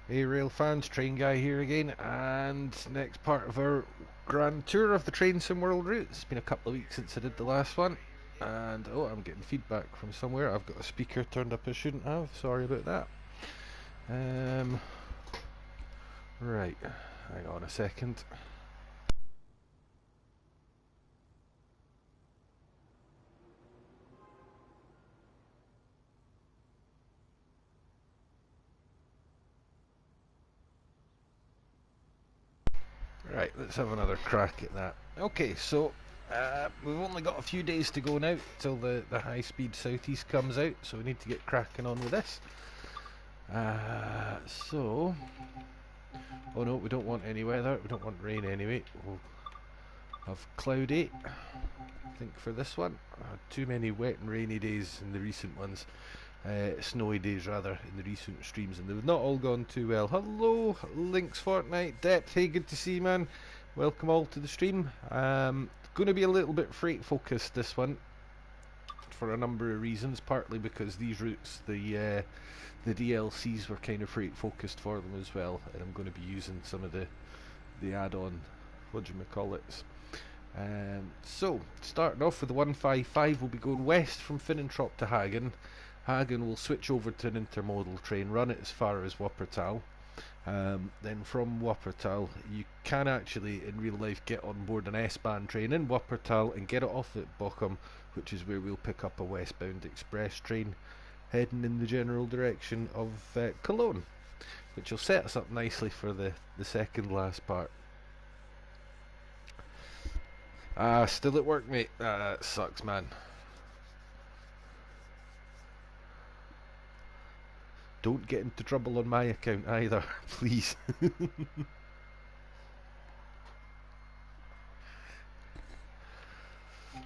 Hey rail fans, train guy here again, and next part of our grand tour of the Train Sim World route. It's been a couple of weeks since I did the last one, and oh, I'm getting feedback from somewhere. I've got a speaker turned up I shouldn't have, sorry about that. Right, hang on a second. Right, let's have another crack at that. Okay, so we've only got a few days to go now till the high speed southeast comes out, so we need to get cracking on with this. So oh no, we don't want any weather, we don't want rain anyway. We'll have cloudy, I think, for this one. Too many wet and rainy days in the recent ones. Snowy days rather, in the recent streams, and they've not all gone too well. Hello, Links Fortnite, Depth, hey, good to see you, man. Welcome all to the stream. Going to be a little bit freight focused this one, for a number of reasons. Partly because these routes, the DLCs were kind of freight focused for them as well, and I'm going to be using some of the add-on, whatchamacallits. So, starting off with the 155, we'll be going west from Finnentrop to Hagen. Hagen will switch over to an intermodal train, run it as far as Wuppertal. Then from Wuppertal, you can actually, in real life, get on board an S-Bahn train in Wuppertal and get it off at Bochum, which is where we'll pick up a westbound express train heading in the general direction of Cologne, which will set us up nicely for the second last part. Still at work, mate. That sucks, man. Don't get into trouble on my account either, please.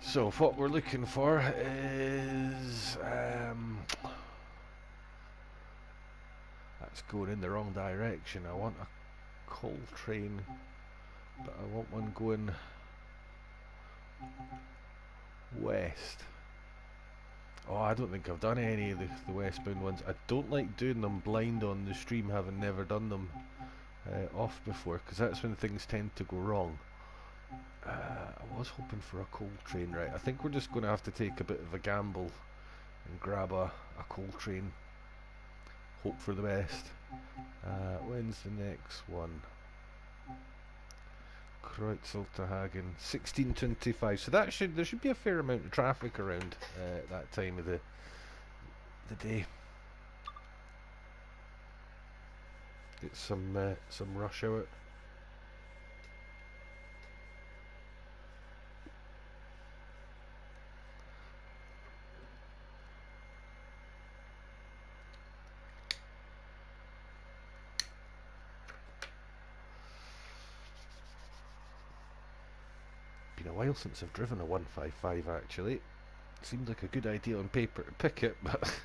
So what we're looking for is that's going in the wrong direction. I want a coal train, but I want one going west. Oh, I don't think I've done any of the westbound ones. I don't like doing them blind on the stream, having never done them off before, because that's when things tend to go wrong. I was hoping for a coal train, right? I think we're just going to have to take a bit of a gamble and grab a coal train. Hope for the best. When's the next one? Kreutzel to Hagen, 16:25. So there should be a fair amount of traffic around that time of the day. Get some rush hour. Been a while since I've driven a 155 actually. Seemed like a good idea on paper to pick it, but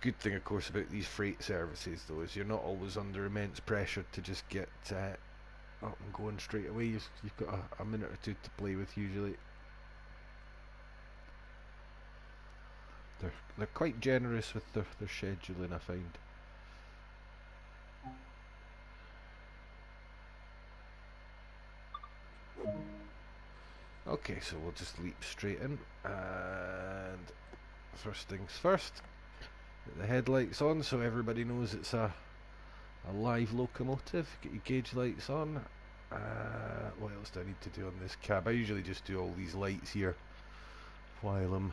good thing, of course, about these freight services, though, is you're not always under immense pressure to just get up and going straight away. You've got a minute or two to play with usually. They're quite generous with their scheduling, I find. Okay, so we'll just leap straight in, and first things first, get the headlights on so everybody knows it's a live locomotive. Get your gauge lights on. What else do I need to do on this cab? I usually just do all these lights here while I'm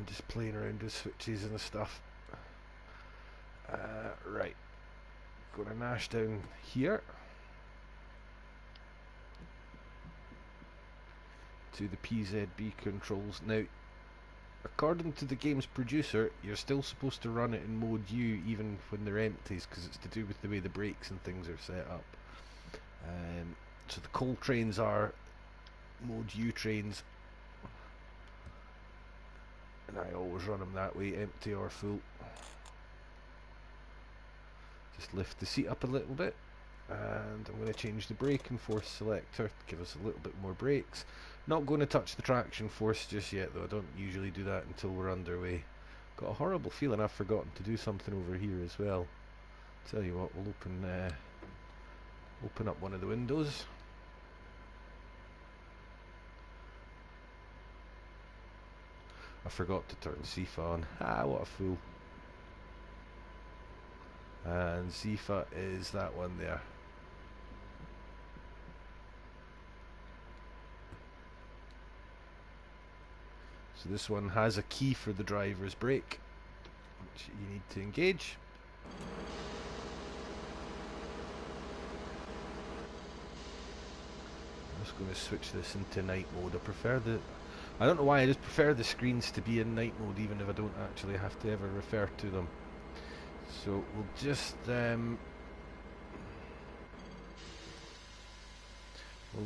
just playing around with switches and stuff. Right, gonna nash down here to the PZB controls. Now, according to the game's producer, you're still supposed to run it in mode U even when they're empties, because it's to do with the way the brakes and things are set up. So the coal trains are mode U trains, and I always run them that way, empty or full. Just lift the seat up a little bit. and I'm going to change the braking force selector to give us a little bit more brakes. Not going to touch the traction force just yet though, I don't usually do that until we're underway. Got a horrible feeling I've forgotten to do something over here as well. Tell you what, we'll open up one of the windows. I forgot to turn Zifa on. Ah, what a fool. And Zifa is that one there. So this one has a key for the driver's brake, which you need to engage. I'm just going to switch this into night mode. I don't know why, I just prefer the screens to be in night mode even if I don't actually have to ever refer to them. So we'll just we'll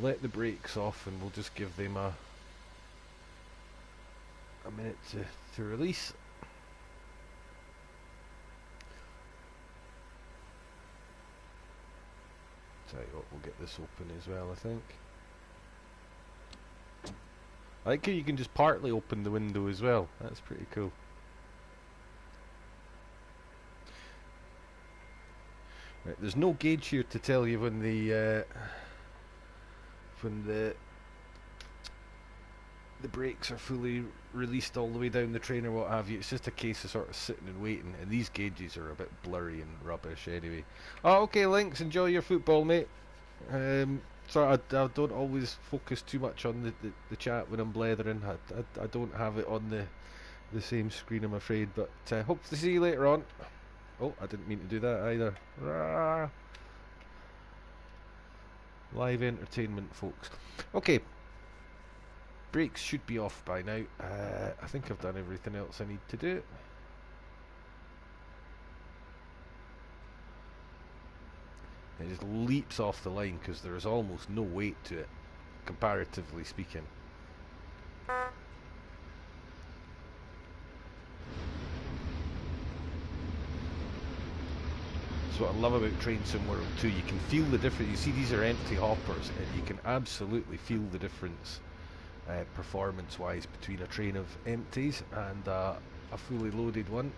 let the brakes off and we'll just give them a minute to release. Tell you what, we'll get this open as well, I think. I like how you can just partly open the window as well. That's pretty cool. Right, there's no gauge here to tell you when the brakes are fully released all the way down the train or what have you. It's just a case of sort of sitting and waiting, and these gauges are a bit blurry and rubbish anyway. Oh, okay, Lynx, enjoy your football, mate. So I don't always focus too much on the chat when I'm blethering. I don't have it on the same screen, I'm afraid, but hope to see you later on. Oh, I didn't mean to do that either. Rah. Live entertainment, folks. Okay. Brakes should be off by now. I think I've done everything else I need to do. It just leaps off the line because there is almost no weight to it, comparatively speaking. That's what I love about Train Sim World 2. You can feel the difference. You see these are empty hoppers and you can absolutely feel the difference performance-wise between a train of empties and a fully loaded one.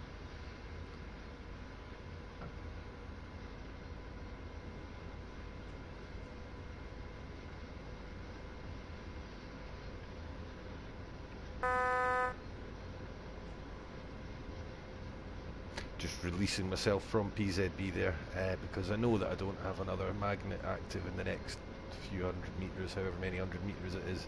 Just releasing myself from PZB there because I know that I don't have another magnet active in the next few hundred meters, however many hundred meters it is.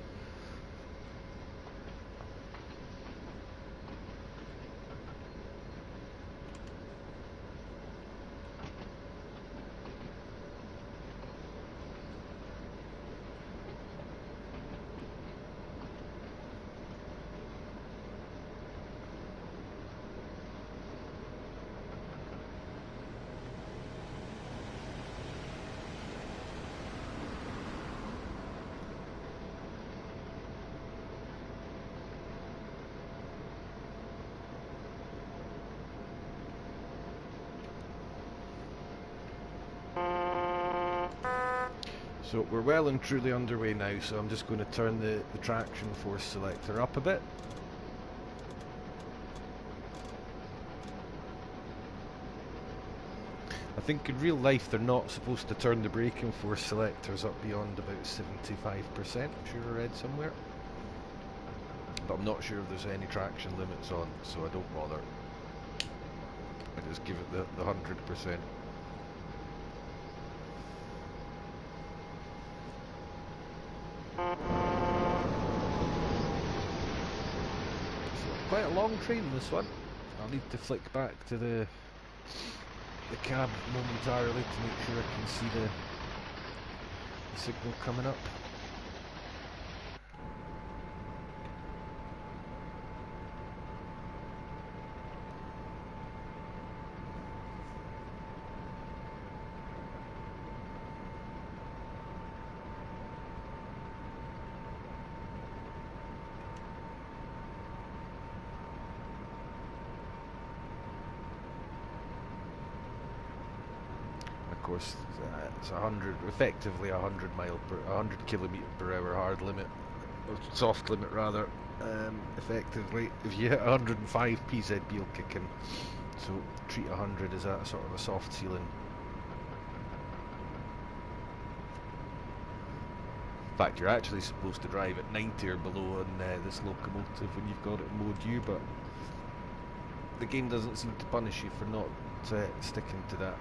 So we're well and truly underway now, so I'm just going to turn the traction force selector up a bit. I think in real life they're not supposed to turn the braking force selectors up beyond about 75%, I'm sure I read somewhere. But I'm not sure if there's any traction limits on, so I don't bother. I just give it the 100%. Quite a long train, this one. I'll need to flick back to the cab momentarily to make sure I can see the signal coming up. course, it's 100, effectively 100 kilometre per hour hard limit, or soft limit rather. Effectively, if you hit 105, PZB will kick in. So treat 100 as a sort of a soft ceiling. In fact, you're actually supposed to drive at 90 or below on this locomotive when you've got it in mode U, but the game doesn't seem to punish you for not sticking to that.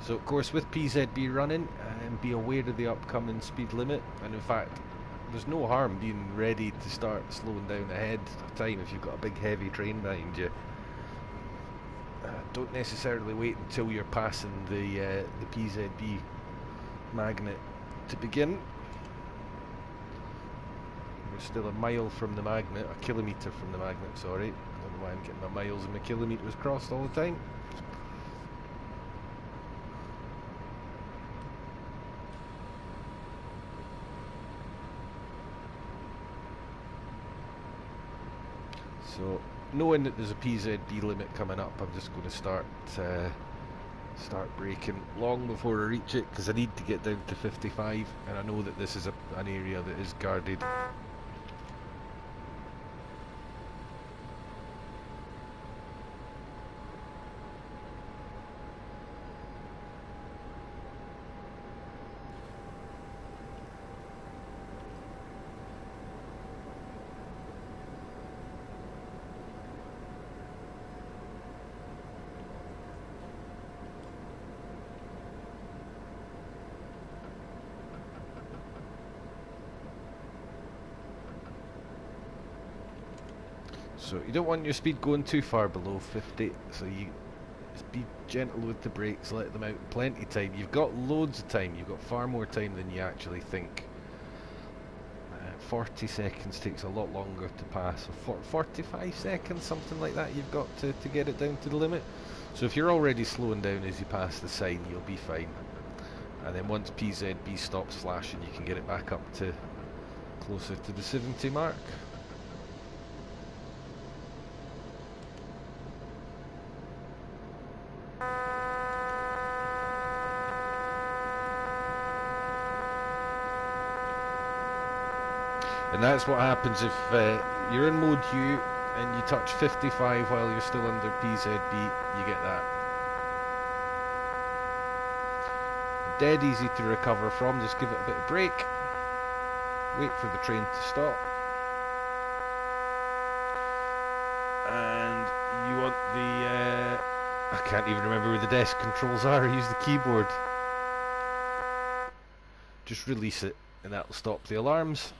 So of course with PZB running, be aware of the upcoming speed limit, and in fact there's no harm being ready to start slowing down ahead of time if you've got a big heavy train behind you. Don't necessarily wait until you're passing the PZB magnet to begin. We're still a mile from the magnet, a kilometre from the magnet, sorry. I don't know why I'm getting my miles and my kilometres crossed all the time. So, knowing that there's a PZB limit coming up, I'm just going to start braking long before I reach it, because I need to get down to 55, and I know that this is an area that is guarded. So you don't want your speed going too far below 50, so you just be gentle with the brakes, let them out plenty of time. You've got loads of time, you've got far more time than you actually think. 40 seconds takes a lot longer to pass, so 45 seconds, something like that, you've got to get it down to the limit. So if you're already slowing down as you pass the sign, you'll be fine. And then once PZB stops flashing, you can get it back up to closer to the 70 mark. And that's what happens if you're in mode U and you touch 55 while you're still under PZB, you get that. Dead easy to recover from, just give it a bit of brake, wait for the train to stop, and you want the, I can't even remember where the desk controls are, use the keyboard. Just release it and that'll stop the alarms.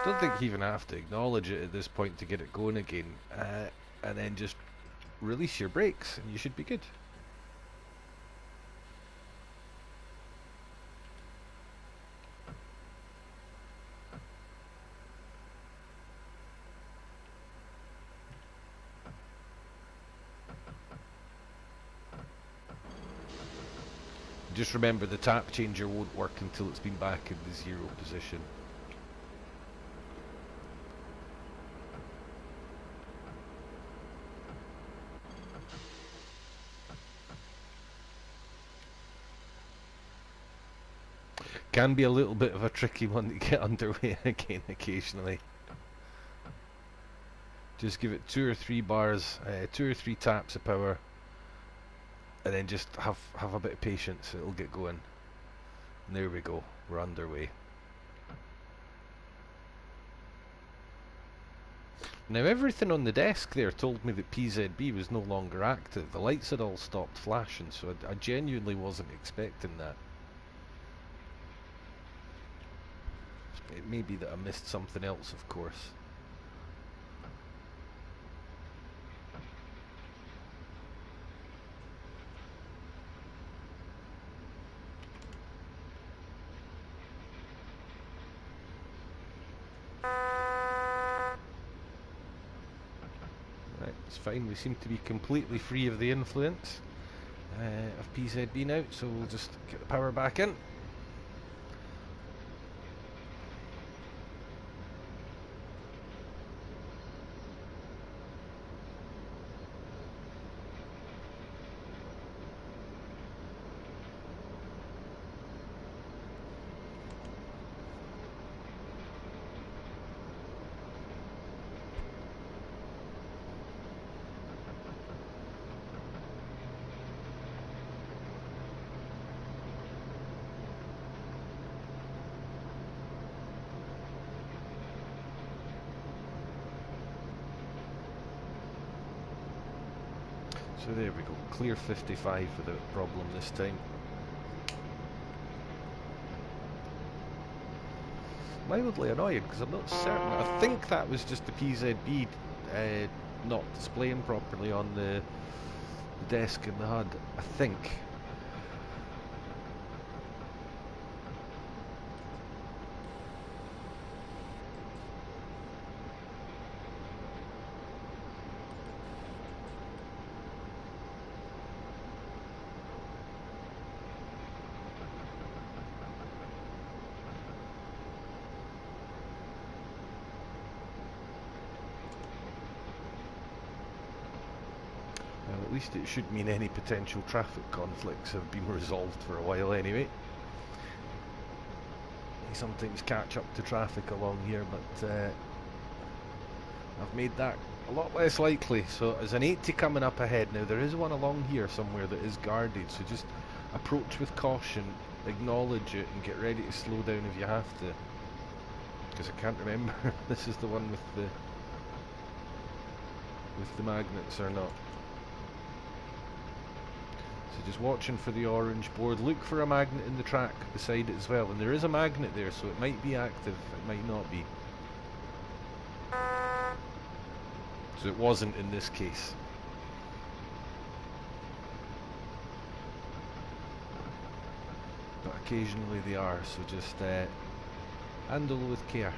Don't think you even have to acknowledge it at this point to get it going again, and then just release your brakes and you should be good. Just remember the tap changer won't work until it's been back in the 0 position. Can be a little bit of a tricky one to get underway again occasionally. Just give it 2 or 3 bars, 2 or 3 taps of power, and then just have a bit of patience, it'll get going. And there we go, we're underway. Now everything on the desk there told me that PZB was no longer active. The lights had all stopped flashing, so I genuinely wasn't expecting that. It may be that I missed something else, of course. Right, it's fine. We seem to be completely free of the influence of PZB now, so we'll just get the power back in. So there we go, clear 55 without problem this time. Mildly annoyed because I'm not certain. I think that was just the PZB not displaying properly on the desk in the HUD. I think. Well, at least it should mean any potential traffic conflicts have been resolved for a while anyway. You sometimes catch up to traffic along here, but I've made that a lot less likely. So there's an 80 coming up ahead now. There is one along here somewhere that is guarded, so just approach with caution, acknowledge it, and get ready to slow down if you have to. Because I can't remember this is the one with the magnets or not. So just watching for the orange board. Look for a magnet in the track beside it as well, and there is a magnet there, so it might be active, it might not be. So it wasn't in this case. But occasionally they are, so just handle with care.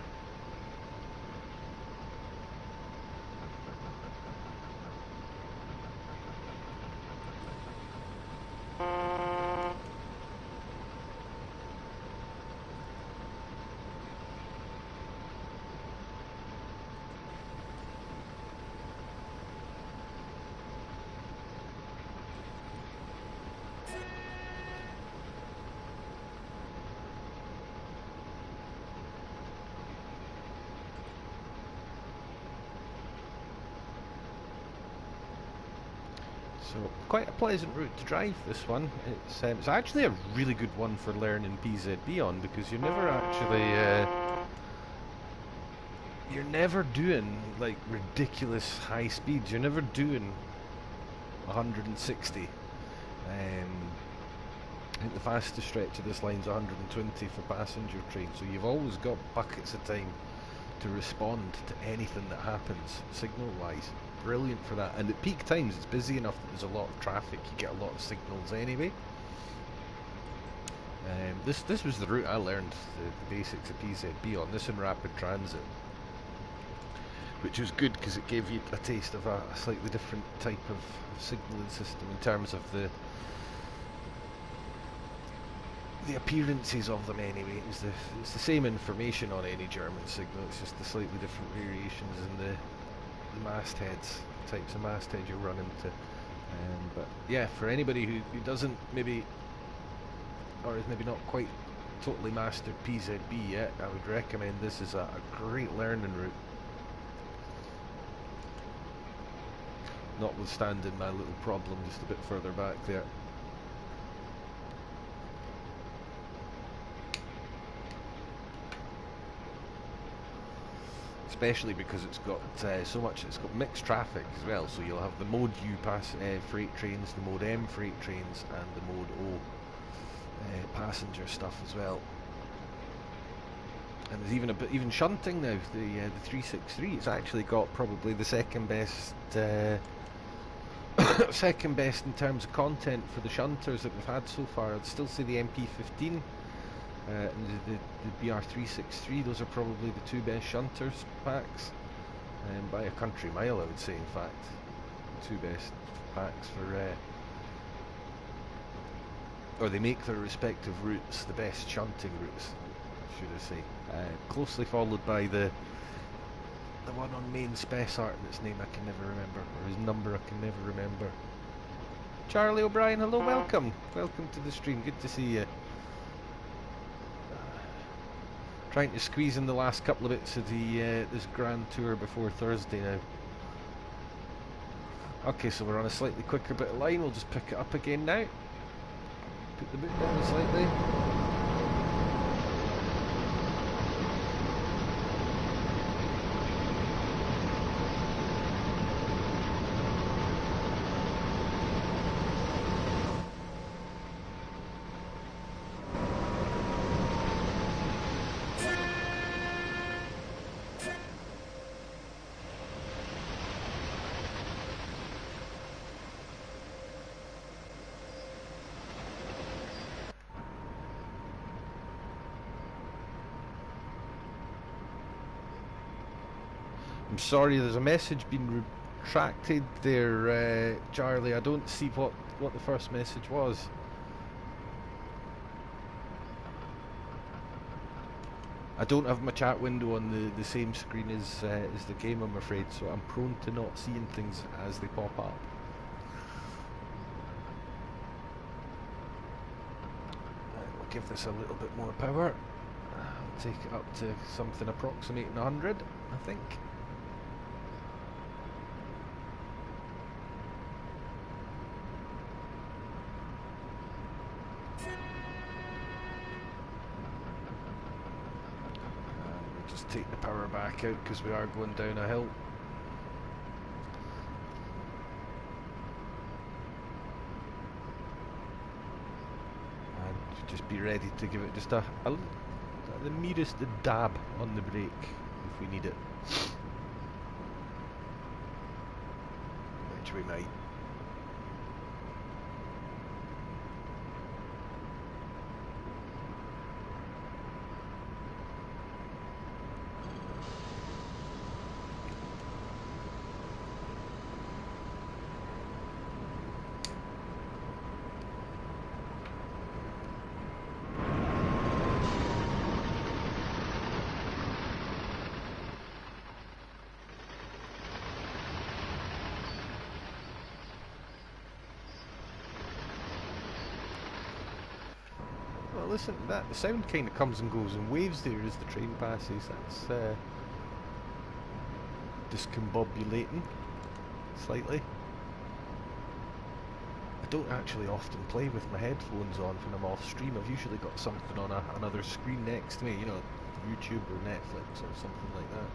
So quite a pleasant route to drive, this one. It's actually a really good one for learning PZB on, because you're never actually you're never doing like ridiculous high speeds. You're never doing 160. I think the fastest stretch of this line's 120 for passenger trains, so you've always got buckets of time to respond to anything that happens signal-wise. Brilliant for that, and at peak times it's busy enough that there's a lot of traffic, you get a lot of signals anyway. This was the route I learned the basics of PZB on, this in rapid transit, which was good because it gave you a taste of a slightly different type of signalling system in terms of the appearances of them anyway. It's the same information on any German signal, it's just the slightly different variations in the mastheads, types of masthead you run into. But yeah, for anybody who doesn't maybe, or is maybe not quite totally mastered PZB yet, I would recommend this as a great learning route. Notwithstanding my little problem just a bit further back there. Especially because it's got so much, it's got mixed traffic as well, so you'll have the Mode U freight trains, the Mode M freight trains, and the Mode O passenger stuff as well. And there's even even shunting now. The 363, it's actually got probably the second best second best in terms of content for the shunters that we've had so far. I'd still say the MP15 and the BR363, those are probably the two best shunters packs, by a country mile I would say, in fact. The two best packs for, or they make their respective routes the best shunting routes, should I say. Closely followed by the one on main Spessart, and its name I can never remember, or his number I can never remember. Charlie O'Brien, hello, welcome to the stream, good to see you. Trying to squeeze in the last couple of bits of the this grand tour before Thursday now. Okay, so we're on a slightly quicker bit of line, we'll just pick it up again now. Put the boot down slightly. sorry, there's a message being retracted there, Charlie. I don't see what the first message was. I don't have my chat window on the same screen as the game, I'm afraid, so I'm prone to not seeing things as they pop up. We'll give this a little bit more power. I'll take it up to something approximating 100, I think. Take the power back out because we are going down a hill. And just be ready to give it just the merest dab on the brake if we need it. Which we might. Listen to that, the sound kind of comes and goes in waves there as the train passes. That's discombobulating slightly. I don't actually often play with my headphones on when I'm off stream. I've usually got something on another screen next to me, you know, YouTube or Netflix or something like that.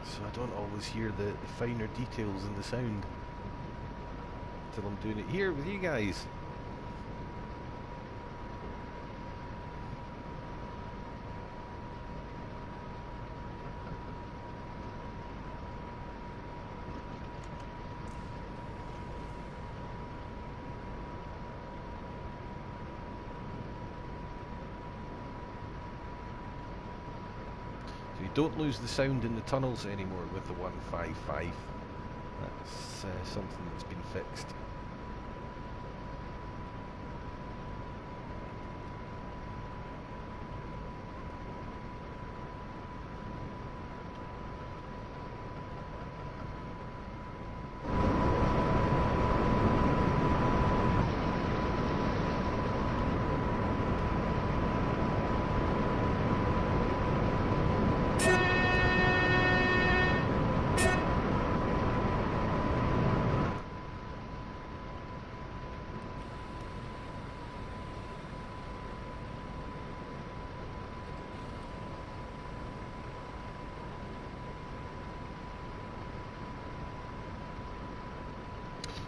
So I don't always hear the finer details in the sound until I'm doing it here with you guys. Don't lose the sound in the tunnels anymore with the 155. That's something that's been fixed.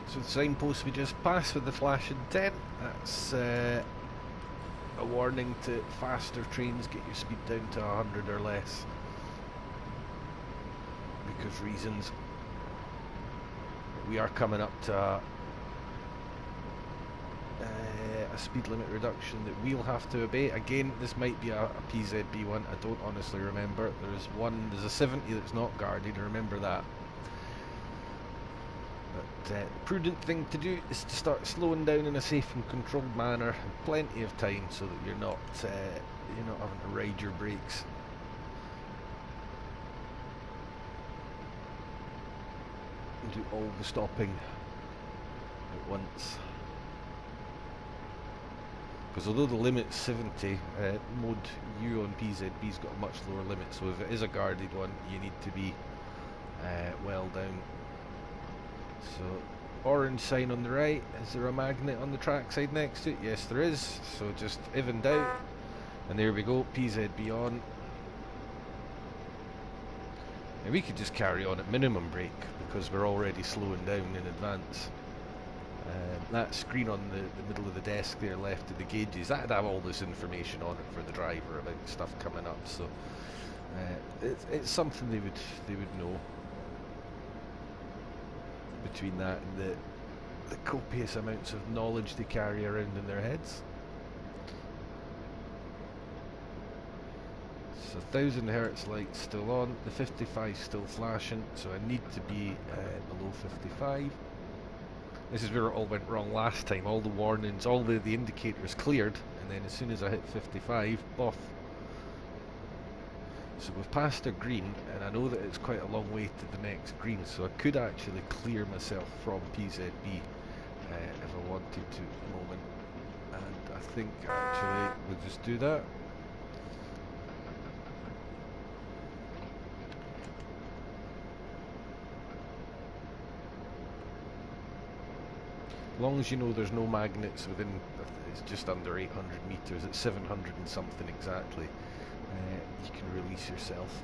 So the signpost we just passed with the flashing 10, that's a warning to faster trains, get your speed down to 100 or less. Because reasons. We are coming up to a speed limit reduction that we'll have to obey. Again, this might be a PZB one, I don't honestly remember. There's a 70 that's not guarded, remember that. But the prudent thing to do is to start slowing down in a safe and controlled manner, and plenty of time so that you're not having to ride your brakes. And do all the stopping at once. Because although the limit's 70, Mode U on PZB's got a much lower limit, so if it is a guarded one, you need to be well down. So, orange sign on the right. Is there a magnet on the trackside next to it? Yes, there is. So just if in doubt. And there we go, PZB on. And we could just carry on at minimum brake because we're already slowing down in advance. That screen on the middle of the desk there left of the gauges, that'd have all this information on it for the driver about stuff coming up. So it's something they would know. Between that and the copious amounts of knowledge they carry around in their heads. So 1000 hertz light still on, the 55 still flashing, so I need to be below 55. This is where it all went wrong last time. All the warnings, all the indicators cleared, and then as soon as I hit 55, off. So we've passed a green, and I know that it's quite a long way to the next green, so I could actually clear myself from PZB if I wanted to at the moment. And I think actually we'll just do that. As long as you know there's no magnets within, it's just under 800 meters, it's 700 and something exactly, you can release yourself.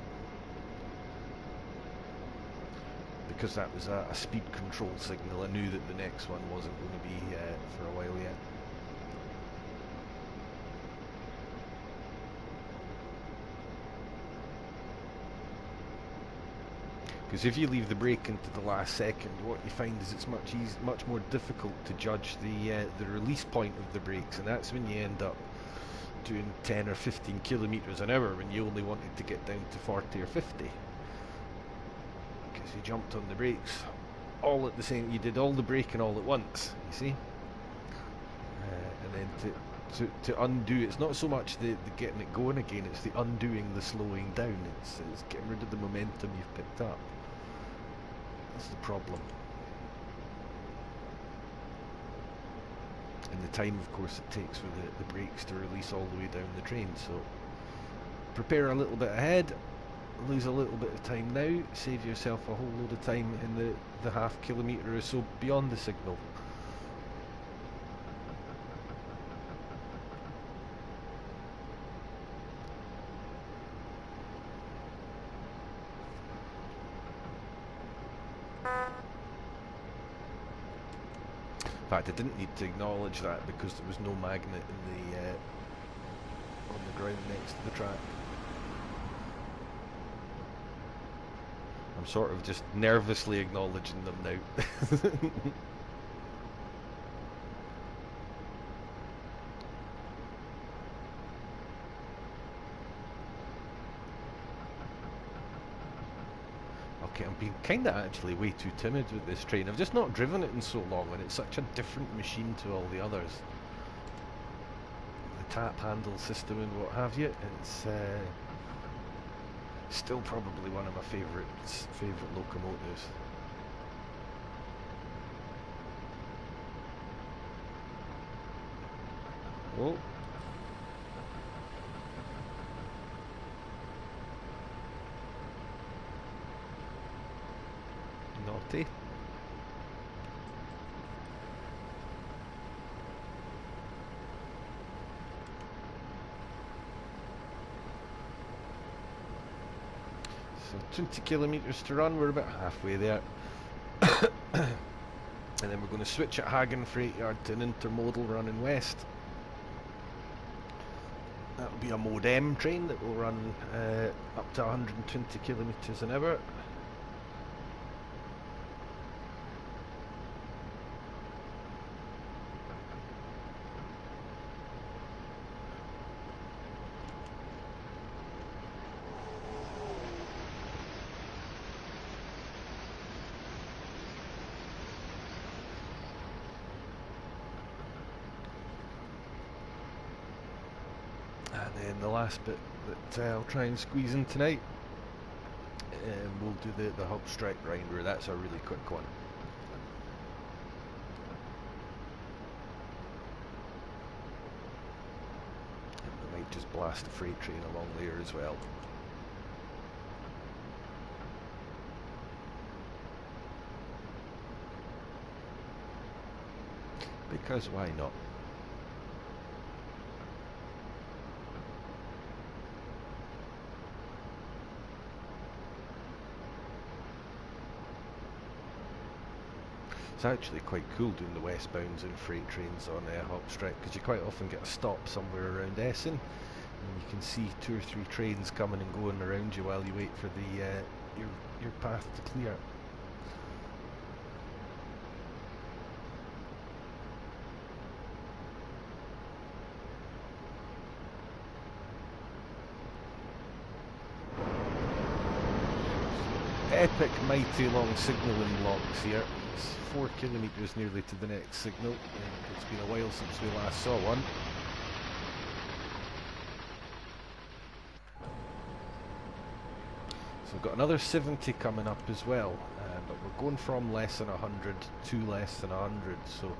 Because that was a speed control signal, I knew that the next one wasn't going to be for a while yet. Because if you leave the brake into the last second, what you find is it's much more difficult to judge the release point of the brakes, and that's when you end up doing 10 or 15 kilometers an hour when you only wanted to get down to 40 or 50. Because you jumped on the brakes all at the same. You did all the braking all at once. You see, and then to undo, it's not so much the getting it going again; it's the undoing, the slowing down. It's getting rid of the momentum you've picked up. That's the problem. And the time, of course, it takes for the brakes to release all the way down the train. So prepare a little bit ahead, lose a little bit of time now, save yourself a whole load of time in the half kilometre or so beyond the signal. In fact, I didn't need to acknowledge that because there was no magnet in the on the ground next to the track. I'm sort of just nervously acknowledging them now. Okay, I'm being kind of actually way too timid with this train. I've just not driven it in so long, and it's such a different machine to all the others. The tap handle system and what have you. It's still probably one of my favourite locomotives. Whoa. Naughty. So 20 kilometres to run, we're about halfway there. And then we're going to switch at Hagen Freight Yard to an intermodal running west. That'll be a Mode M train that will run up to 120 kilometres an hour. And then the last bit that I'll try and squeeze in tonight, we'll do the hub strike grinder. That's a really quick one. And we might just blast the freight train along there as well. Because why not? It's actually quite cool doing the westbounds and freight trains on hop strike, because you quite often get a stop somewhere around Essen and you can see 2 or 3 trains coming and going around you while you wait for the your path to clear. epic, mighty long signalling blocks here. It's 4 kilometres nearly to the next signal. It's been a while since we last saw one. So we've got another 70 coming up as well, but we're going from less than 100 to less than 100, so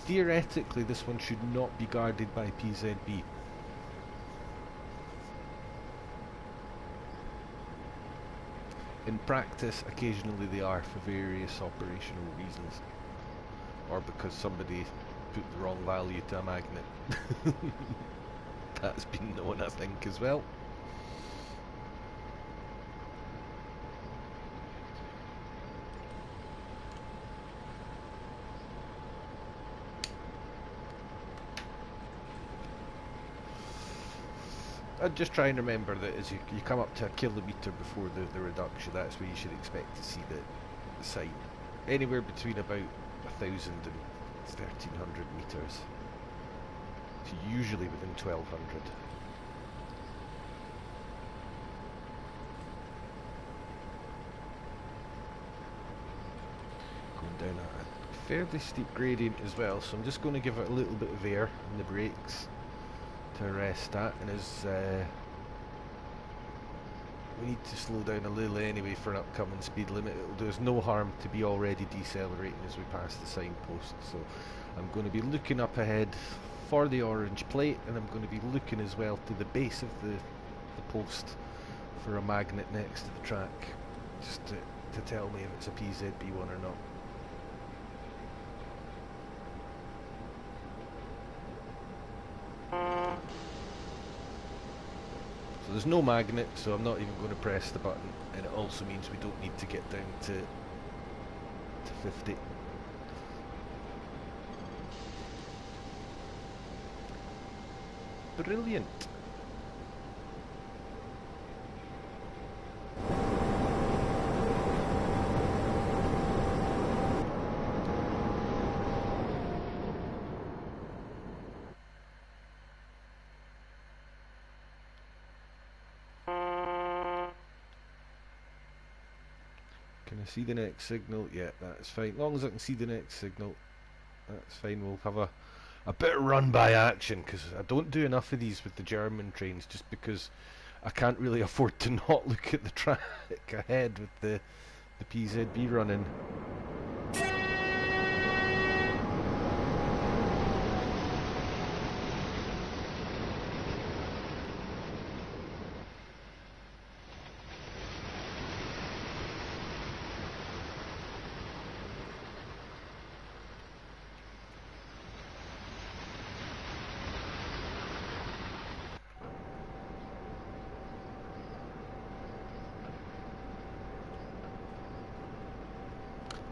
theoretically this one should not be guarded by PZB. In practice, occasionally they are for various operational reasons, or because somebody put the wrong value to a magnet. That's been known, I think, as well. I'd just try and remember that as you come up to a kilometre before the reduction, that's where you should expect to see the sign. Anywhere between about 1,000 and 1,300 metres. So usually within 1,200. Going down a fairly steep gradient as well, so I'm just going to give it a little bit of air in the brakes to arrest that, and as we need to slow down a little anyway for an upcoming speed limit. It'll do us no harm to be already decelerating as we pass the signpost, so I'm going to be looking up ahead for the orange plate, and I'm going to be looking as well to the base of the post for a magnet next to the track, just to tell me if it's a PZB one or not. So there's no magnet, so I'm not even going to press the button, and it also means we don't need to get down to 50. Brilliant. Can I see the next signal? Yeah, that's fine. As long as I can see the next signal, that's fine. We'll have a bit of run by action, because I don't do enough of these with the German trains, just because I can't really afford to not look at the track ahead with the PZB running.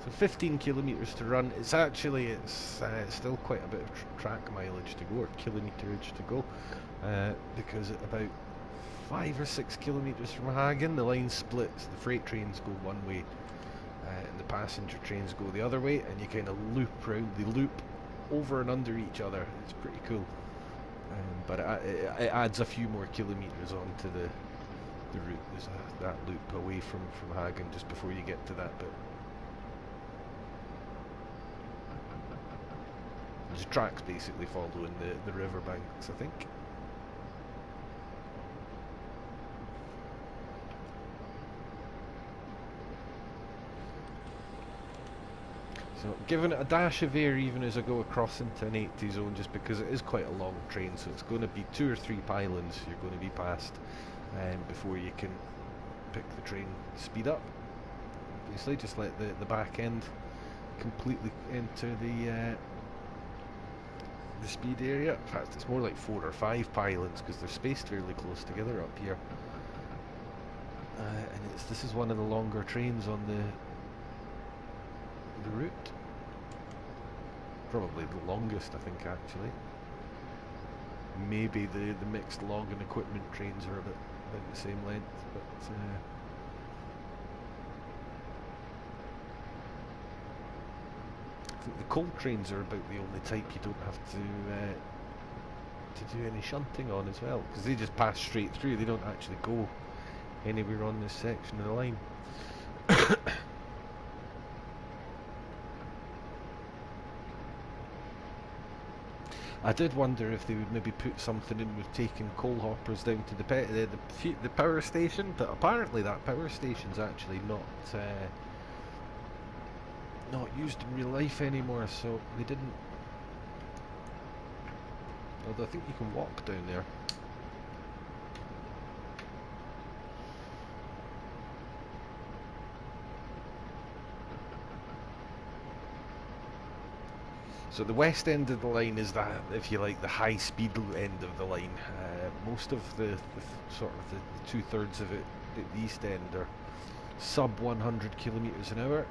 So 15 kilometres to run. It's still quite a bit of track mileage to go, or kilometerage to go, because at about 5 or 6 kilometres from Hagen, the line splits. The freight trains go one way, and the passenger trains go the other way, and you kind of loop round. They loop over and under each other. It's pretty cool, but it adds a few more kilometres onto the route. There's that loop away from Hagen just before you get to that bit. The tracks basically following the river banks, I think. So giving it a dash of air even as I go across into an 80 zone, just because it is quite a long train, so it's going to be 2 or 3 pylons you're going to be past before you can pick the train speed up. Obviously just let the back end completely enter the speed area. In fact, it's more like 4 or 5 pylons, because they're spaced fairly close together up here. And this is one of the longer trains on the route. Probably the longest, I think, actually. Maybe the mixed log and equipment trains are about the same length, but I think the coal trains are about the only type you don't have to do any shunting on as well, because they just pass straight through. They don't actually go anywhere on this section of the line. I did wonder if they would maybe put something in with taking coal hoppers down to the power station, but apparently that power station's actually not used in real life anymore, so they didn't. Although I think you can walk down there. So the west end of the line is that, if you like, the high-speed end of the line. Most of the sort of the two-thirds of it at the east end are sub 100 kilometres an hour,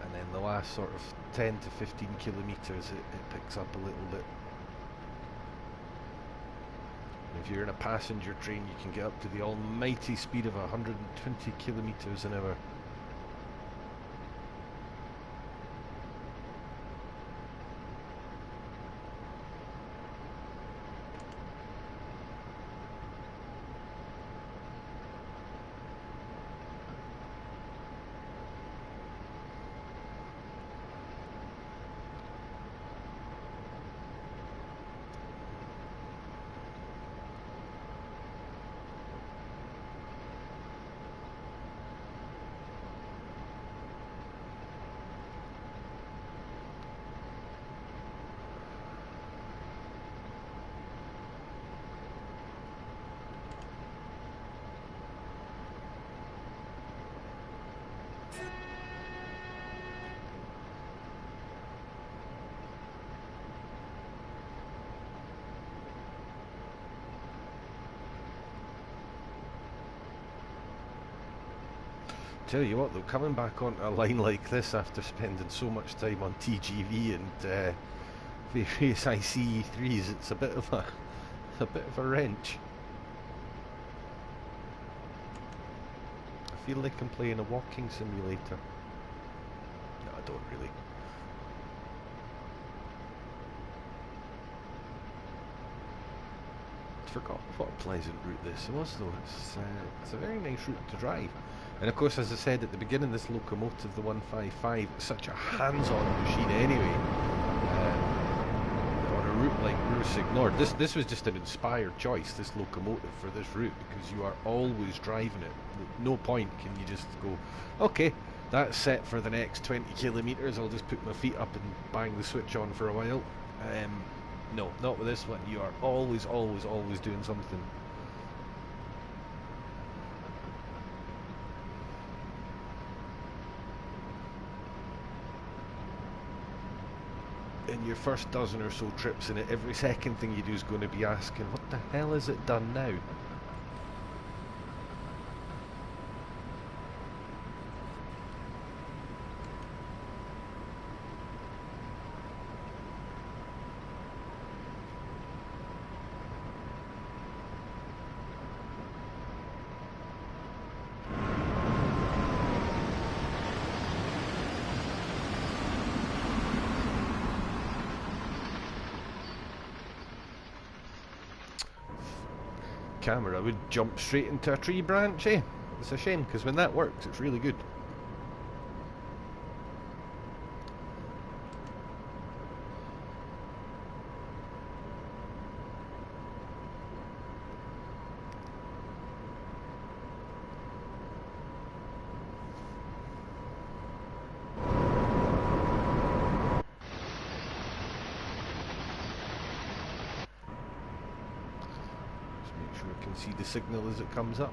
and then the last sort of 10 to 15 kilometres it picks up a little bit. If you're in a passenger train, you can get up to the almighty speed of 120 kilometres an hour. Tell you what though, coming back onto a line like this after spending so much time on TGV and various ICE3s, it's a bit of a wrench. I feel like I'm playing a walking simulator. No, I don't really. I forgot what a pleasant route this was though. It's a very nice route to drive. And of course, as I said at the beginning, this locomotive, the 155, is such a hands-on machine anyway. On a route like Ruhr-Signord, this was just an inspired choice, this locomotive for this route, because you are always driving it. At no point can you just go, okay, that's set for the next 20 kilometres, I'll just put my feet up and bang the switch on for a while. No, not with this one. You are always doing something. In your first dozen or so trips in it, every second thing you do is going to be asking, what the hell is it done now? Camera would jump straight into a tree branch, eh? It's a shame, because when that works, it's really good. See the signal as it comes up.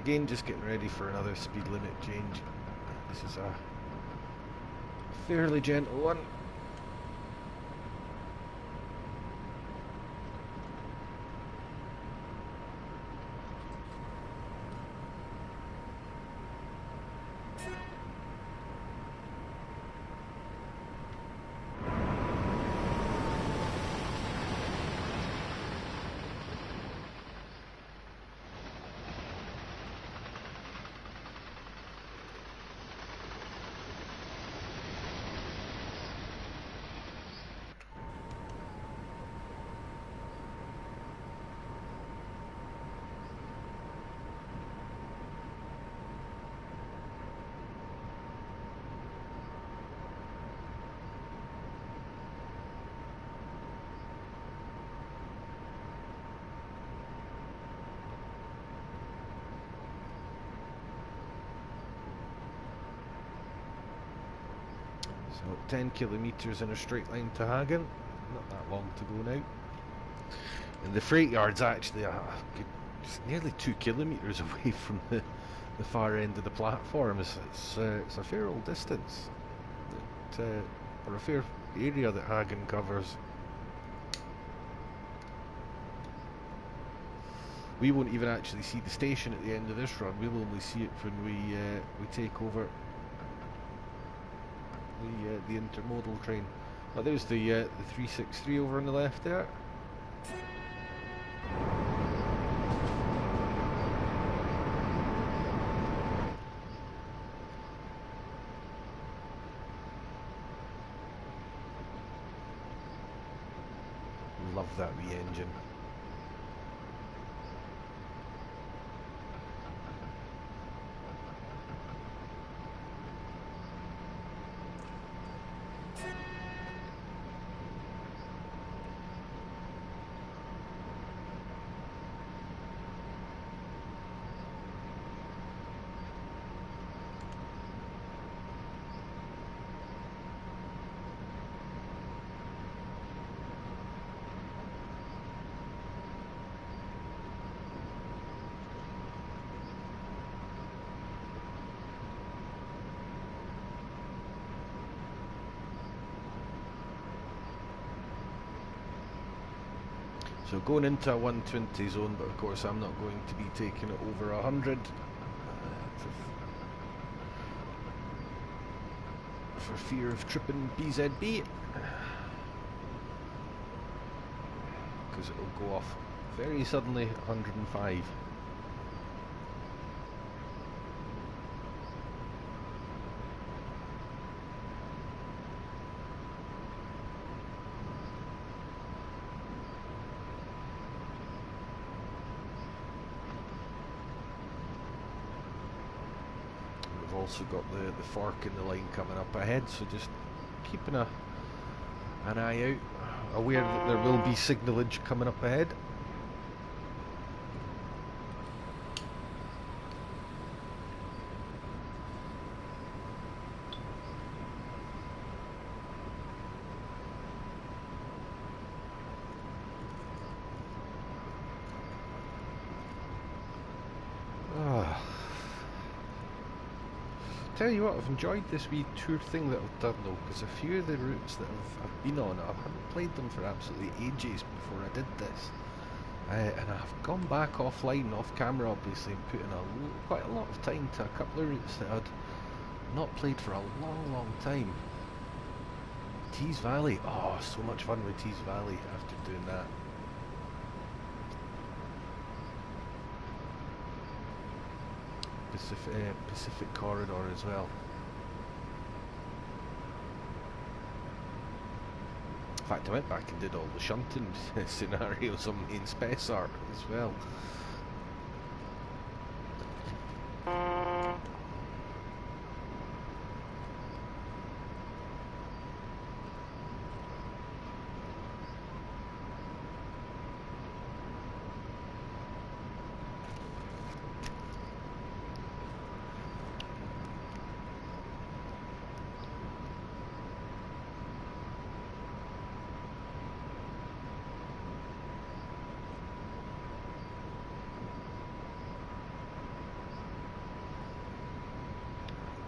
again, just getting ready for another speed limit change. This is a fairly gentle one. So 10 kilometres in a straight line to Hagen, not that long to go now. And the freight yard's actually it's nearly 2 kilometres away from the far end of the platform. It's a fair old distance, or a fair area that Hagen covers. We won't even actually see the station at the end of this run. We'll only see it when we take over the intermodal train. Oh, there's the 363 over on the left there. Love that wee engine. So going into a 120 zone, but of course I'm not going to be taking it over 100 for fear of tripping BZB, because it will go off very suddenly 105. Also got the fork in the line coming up ahead, so just keeping an eye out, aware that there will be signalage coming up ahead. Tell you what, I've enjoyed this wee tour thing that I've done though, because a few of the routes that I've been on, I haven't played them for absolutely ages before I did this, and I've gone back offline, off camera obviously, and put in quite a lot of time to a couple of routes that I'd not played for a long time. Tees Valley, oh, so much fun with Tees Valley after doing that. Pacific Corridor as well. In fact, I went back and did all the shunting scenarios on main Spessart as well.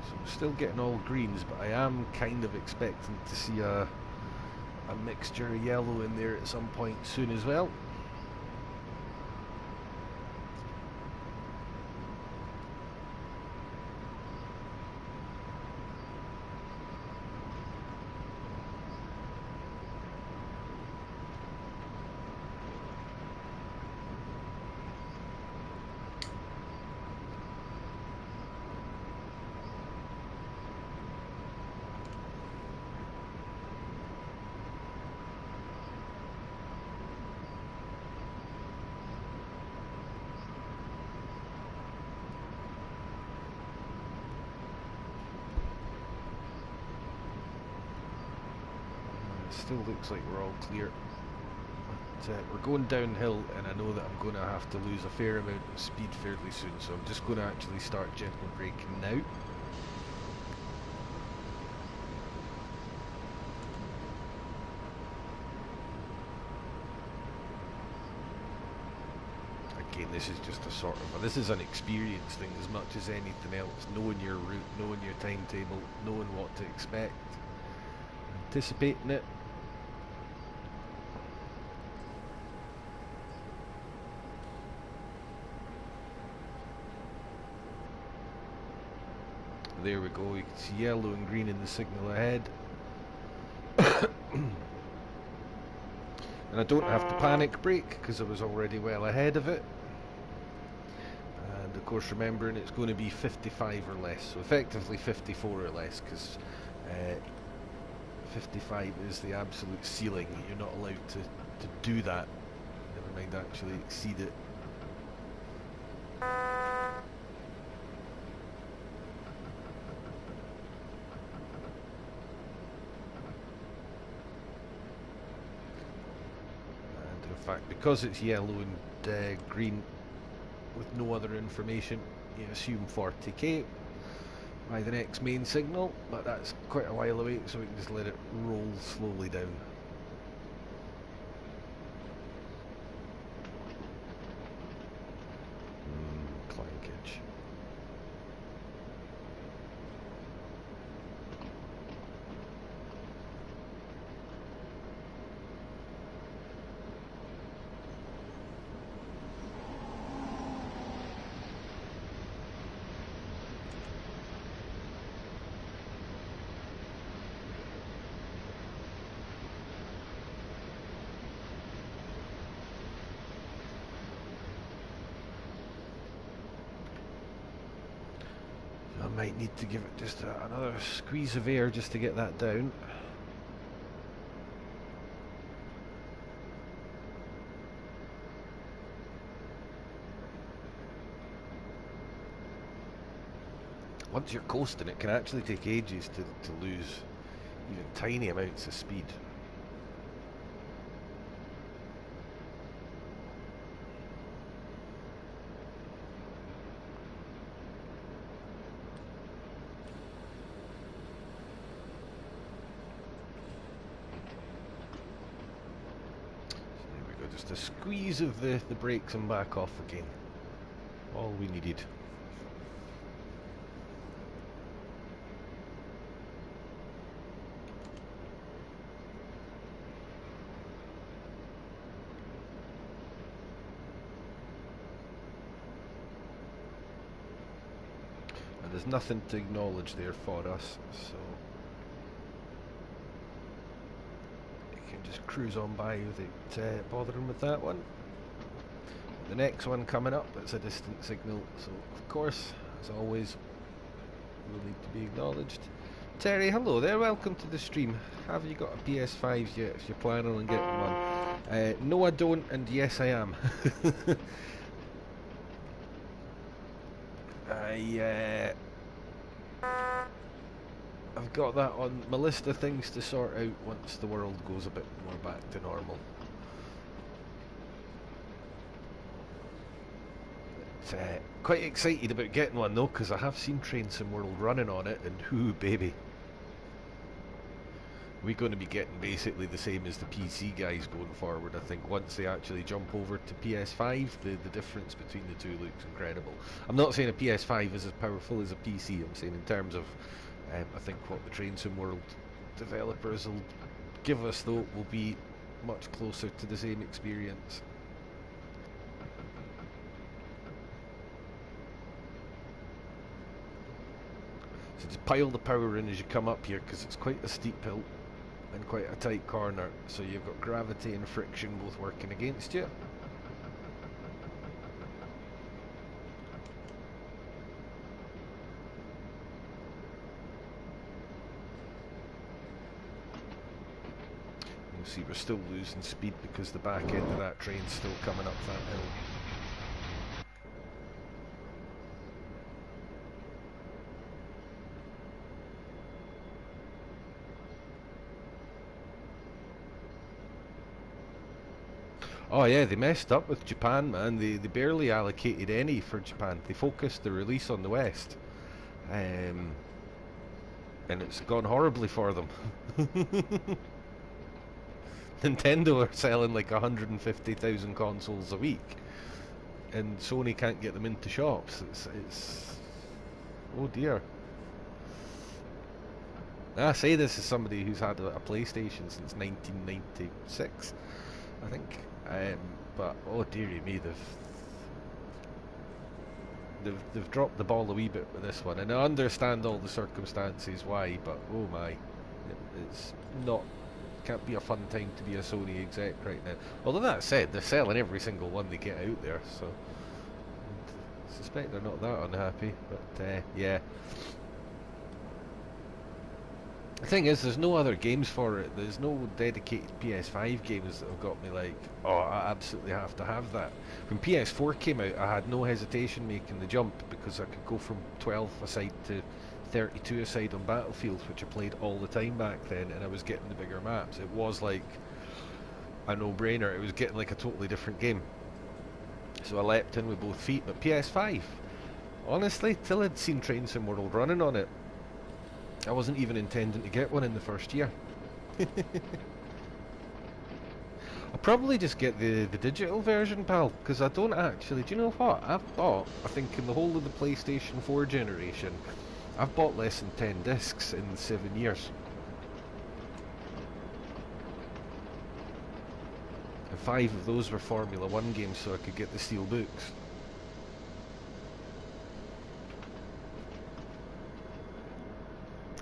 So I'm still getting all greens, but I am kind of expecting to see a mixture of yellow in there at some point soon as well. Still looks like we're all clear, but we're going downhill, and I know that I'm going to have to lose a fair amount of speed fairly soon, so I'm just going to actually start gentle braking now. Again, this is just a sort of this is an experience thing as much as anything else, knowing your route, knowing your timetable, knowing what to expect, anticipating it. There we go, you can see yellow and green in the signal ahead. And I don't have to panic brake because I was already well ahead of it. And of course remembering it's going to be 55 or less, so effectively 54 or less, because 55 is the absolute ceiling. You're not allowed to do that, never mind actually exceed it. Because it's yellow and green with no other information, you assume 40k by the next main signal, but that's quite a while away, so we can just let it roll slowly down. Clankage. I might need to give it just another squeeze of air just to get that down. Once you're coasting, it can actually take ages to lose even tiny amounts of speed. Just a squeeze of the brakes and back off again. All we needed. And there's nothing to acknowledge there for us, so just cruise on by without bothering with that one. The next one coming up, it's a distant signal, so of course, as always, will need to be acknowledged. Terry, hello there, welcome to the stream. Have you got a PS5 yet, if you're planning on getting one? No I don't, and yes I am. I've got that on my list of things to sort out once the world goes a bit more back to normal. But, quite excited about getting one though, because I have seen Train Sim World running on it, and whoo baby. We're going to be getting basically the same as the PC guys going forward. I think once they actually jump over to PS5, the difference between the two looks incredible. I'm not saying a PS5 is as powerful as a PC. I'm saying in terms of, I think what the Train Sim World developers will give us though will be much closer to the same experience. So just pile the power in as you come up here, because it's quite a steep hill and quite a tight corner, so you've got gravity and friction both working against you. You'll see we're still losing speed because the back end of that train's still coming up that hill. Oh yeah, they messed up with Japan, man. They barely allocated any for Japan. They focused the release on the West. And it's gone horribly for them. Nintendo are selling like 150,000 consoles a week, and Sony can't get them into shops. It's oh dear. I say this as somebody who's had a PlayStation since 1996, I think. But oh dearie me, they've dropped the ball a wee bit with this one, and I understand all the circumstances why, but oh my, it's not. Can't be a fun time to be a Sony exec right now. Although that said, they're selling every single one they get out there, so I suspect they're not that unhappy. But yeah. The thing is, there's no other games for it. There's no dedicated PS5 games that have got me like, oh, I absolutely have to have that. When PS4 came out, I had no hesitation making the jump because I could go from 12 aside to 32 aside on Battlefield, which I played all the time back then, and I was getting the bigger maps. It was like a no-brainer. It was getting like a totally different game. So I leapt in with both feet. But PS5, honestly, till I'd seen Train Sim World running on it, I wasn't even intending to get one in the first year. I'll probably just get the digital version, pal, because I don't actually... Do you know what? I've bought, I think in the whole of the PlayStation 4 generation, I've bought less than 10 discs in 7 years. And 5 of those were Formula 1 games, so I could get the steel books.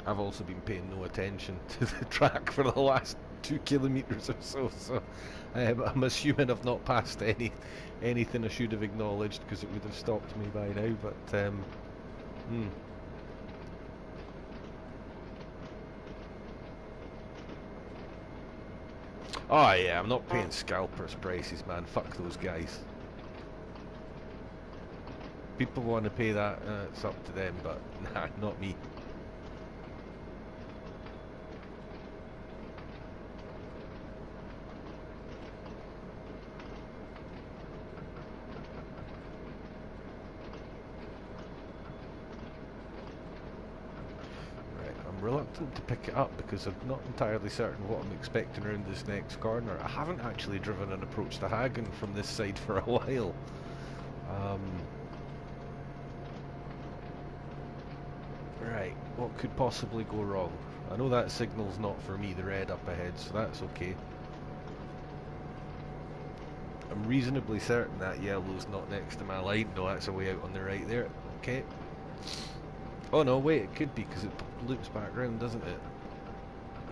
I've also been paying no attention to the track for the last 2 kilometres or so, so I'm assuming I've not passed anything I should have acknowledged, because it would have stopped me by now, but Oh yeah, I'm not paying scalpers prices, man, fuck those guys. People want to pay that, it's up to them, but nah, not me. Reluctant to pick it up because I'm not entirely certain what I'm expecting around this next corner. I haven't actually driven an approach to Hagen from this side for a while. Right, what could possibly go wrong? I know that signal's not for me, the red up ahead, so that's okay. I'm reasonably certain that yellow's not next to my line. No, that's a way out on the right there. Okay. Oh no, wait, it could be because it loops back round, doesn't it?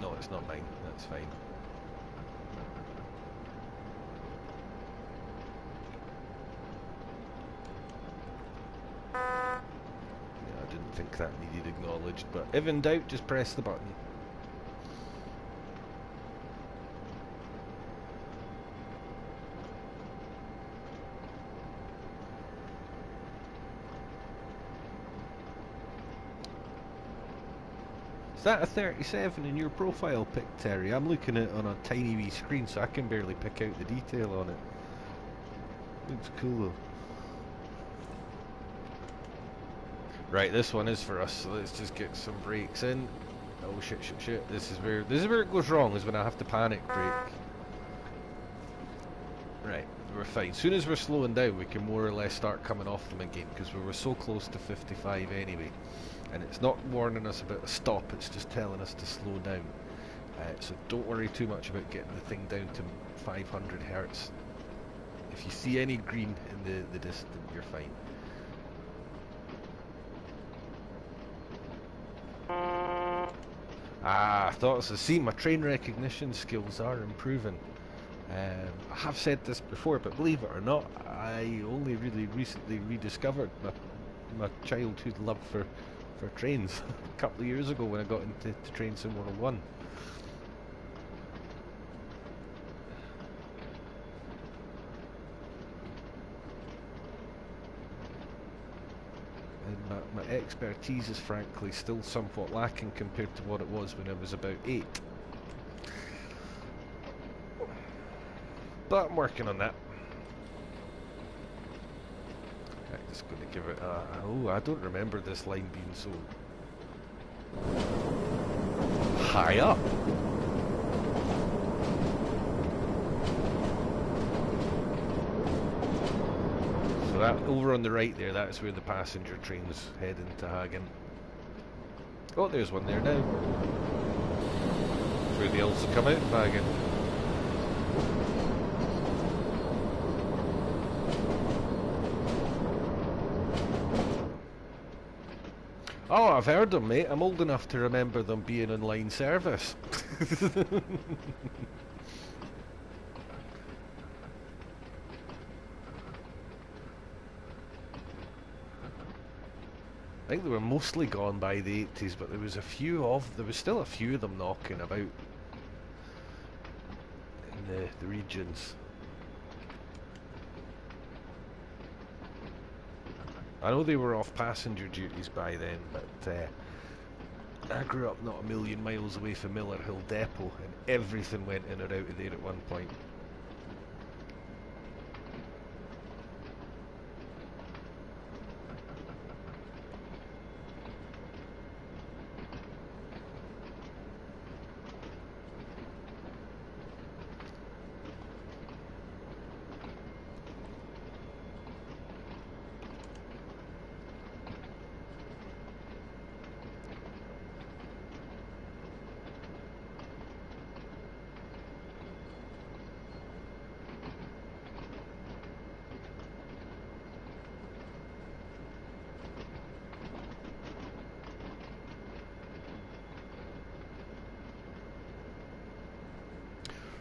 No, it's not mine. That's fine. Yeah, I didn't think that needed acknowledged, but if in doubt, just press the button. Is that a 37 in your profile pic, Terry? I'm looking at it on a tiny wee screen, so I can barely pick out the detail on it. Looks cool though. Right, this one is for us, so let's just get some brakes in. Oh shit, shit, shit. This is where it goes wrong, is when I have to panic brake. Right, we're fine. As soon as we're slowing down, we can more or less start coming off them again, because we were so close to 55 anyway. And it's not warning us about a stop, it's just telling us to slow down. So don't worry too much about getting the thing down to 500 hertz. If you see any green in the distance, you're fine. Ah, I thought it was the same. My train recognition skills are improving. I have said this before, but believe it or not, I only really recently rediscovered my childhood love for trains a couple of years ago when I got into Train Sim 101. And my expertise is frankly still somewhat lacking compared to what it was when I was about 8. But I'm working on that. I'm just going to give it a... Oh, I don't remember this line being so... high up. So that, over on the right there, that's where the passenger trains head into Hagen. Oh, there's one there now. That's where they also come out of Hagen. Oh, I've heard them, mate. I'm old enough to remember them being in line service. I think they were mostly gone by the 80s, but there was still a few of them knocking about in the regions. I know they were off passenger duties by then, but I grew up not a million miles away from Miller Hill Depot, and everything went in or out of there at one point.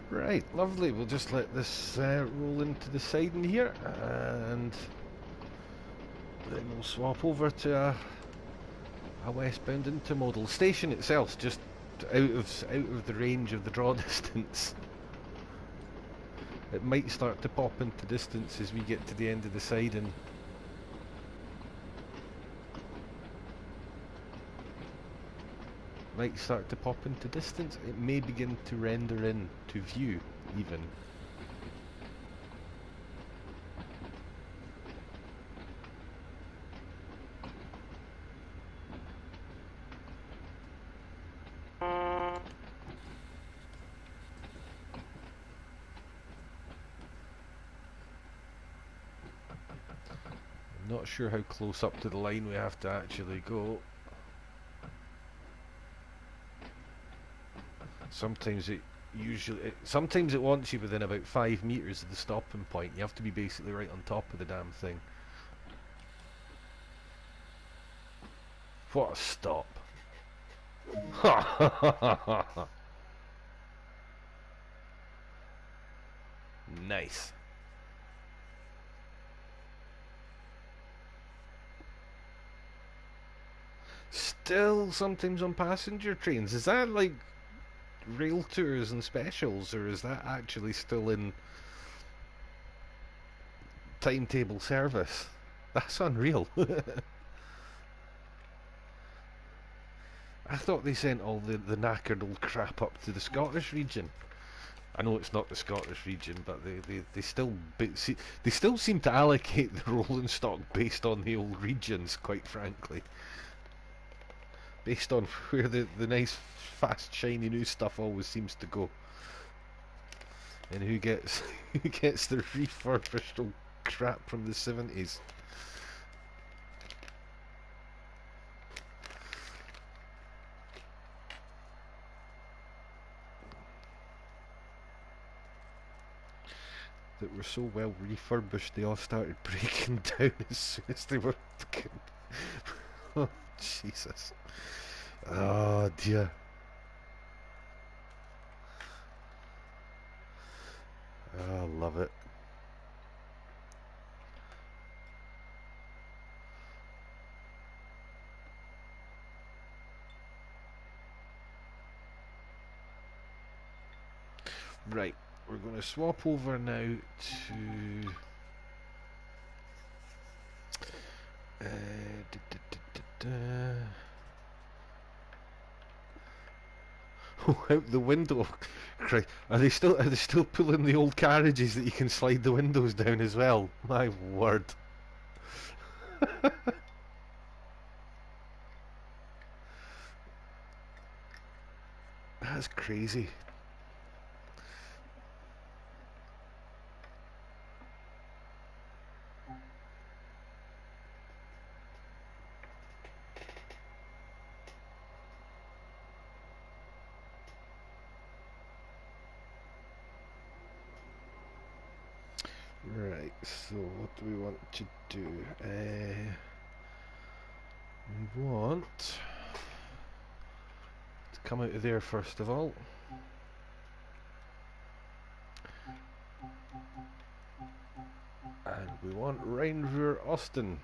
Right, lovely. We'll just let this roll into the siding here, and then we'll swap over to a westbound intermodal. Station itself's just out of the range of the draw distance. It might start to pop into distance as we get to the end of the siding. Might start to pop into distance. It may begin to render in to view even. I'm not sure how close up to the line we have to actually go. Sometimes it wants you within about 5 meters of the stopping point. You have to be basically right on top of the damn thing. What a stop. Nice. Still sometimes on passenger trains. Is that like rail tours and specials, or is that actually still in timetable service? That's unreal. I thought they sent all the knackered old crap up to the Scottish region. I know it's not the Scottish region, but they still seem to allocate the rolling stock based on the old regions, quite frankly. based on where the nice, fast, shiny new stuff always seems to go, and who gets who gets the refurbished old crap from the 70s. That were so well refurbished they all started breaking down as soon as they were fucking. Oh Jesus. Oh dear. Oh, I love it. Right, we're going to swap over now to oh, out the window. Christ. Are they still pulling the old carriages that you can slide the windows down as well? My word. That's crazy. Right, so what do we want to do? We want to come out of there first of all. And we want Ruhr Austin.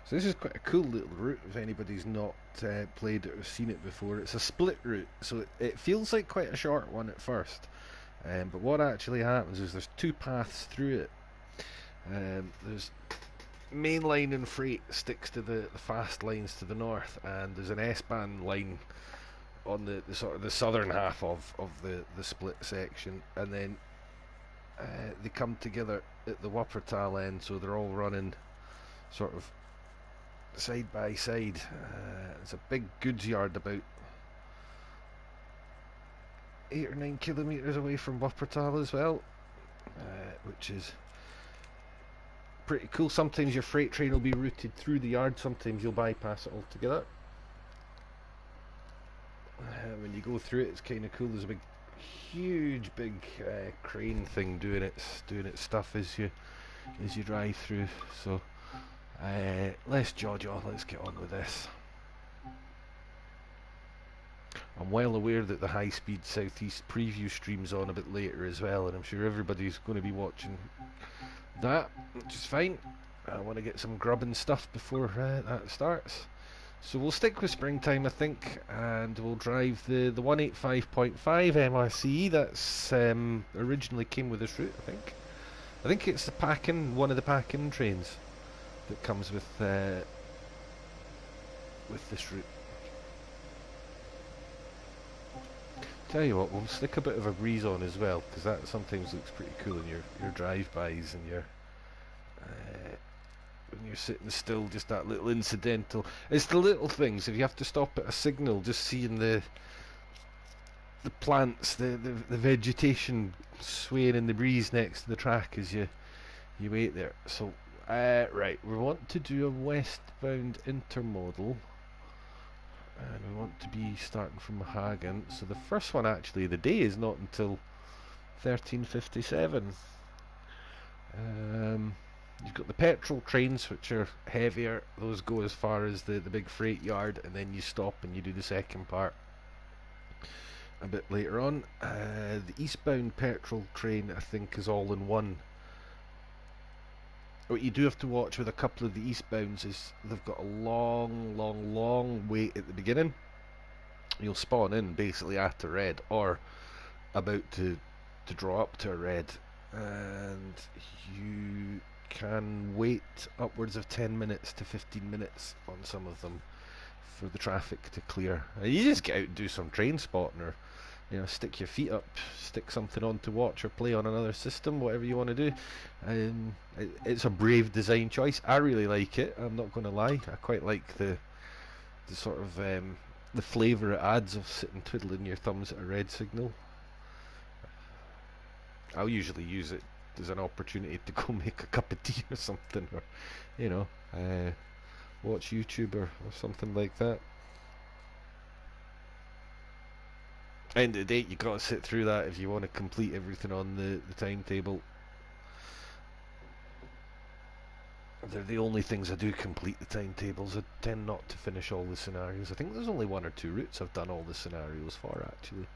So this is quite a cool little route if anybody's not played it or seen it before. It's a split route, so it feels like quite a short one at first. But what actually happens is there's two paths through it. There's main line and freight sticks to the fast lines to the north, and there's an S-Bahn line on the sort of the southern half of the split section, and then they come together at the Wuppertal end, so they're all running sort of side by side. It's a big goods yard about 8 or 9 kilometres away from Wuppertal as well, which is pretty cool. Sometimes your freight train will be routed through the yard, sometimes you'll bypass it altogether. When you go through it, it's kind of cool. There's a huge crane thing doing its stuff as you drive through. So less jaw, let's get on with this. I'm well aware that the high-speed Southeast preview stream's on a bit later as well, and I'm sure everybody's going to be watching that, which is fine. I want to get some grub and stuff before that starts. So we'll stick with springtime, I think, and we'll drive the 185.5 MRC. That's originally came with this route, I think. I think it's one of the pack-in trains that comes with this route. Tell you what, we'll stick a bit of a breeze on as well, because that sometimes looks pretty cool in your drive-bys and your when you're sitting still, just that little incidental. It's the little things. If you have to stop at a signal, just seeing the plants, the vegetation swaying in the breeze next to the track as you wait there. So right, we want to do a westbound intermodal, and we want to be starting from Hagen. So the first one, actually, the day is not until 13:57. You've got the petrol trains, which are heavier. Those go as far as the big freight yard, and then you stop and you do the second part a bit later on. The eastbound petrol train, I think, is all in one. What you do have to watch with a couple of the eastbounds is they've got a long wait at the beginning. You'll spawn in basically after red, or about to draw up to a red, and you can wait upwards of 10 minutes to 15 minutes on some of them for the traffic to clear. You just get out and do some train spotting or You know, stick your feet up, stick something on to watch or play on another system, whatever you want to do. It's a brave design choice. I really like it. I'm not going to lie. I quite like the sort of the flavour it adds of sitting twiddling your thumbs at a red signal. I'll usually use it as an opportunity to go make a cup of tea or something, or you know, watch YouTube or something like that. End of the day, you gotta sit through that if you want to complete everything on the timetable. They're the only things I do complete the timetables. I tend not to finish all the scenarios. I think there's only one or two routes I've done all the scenarios for, actually.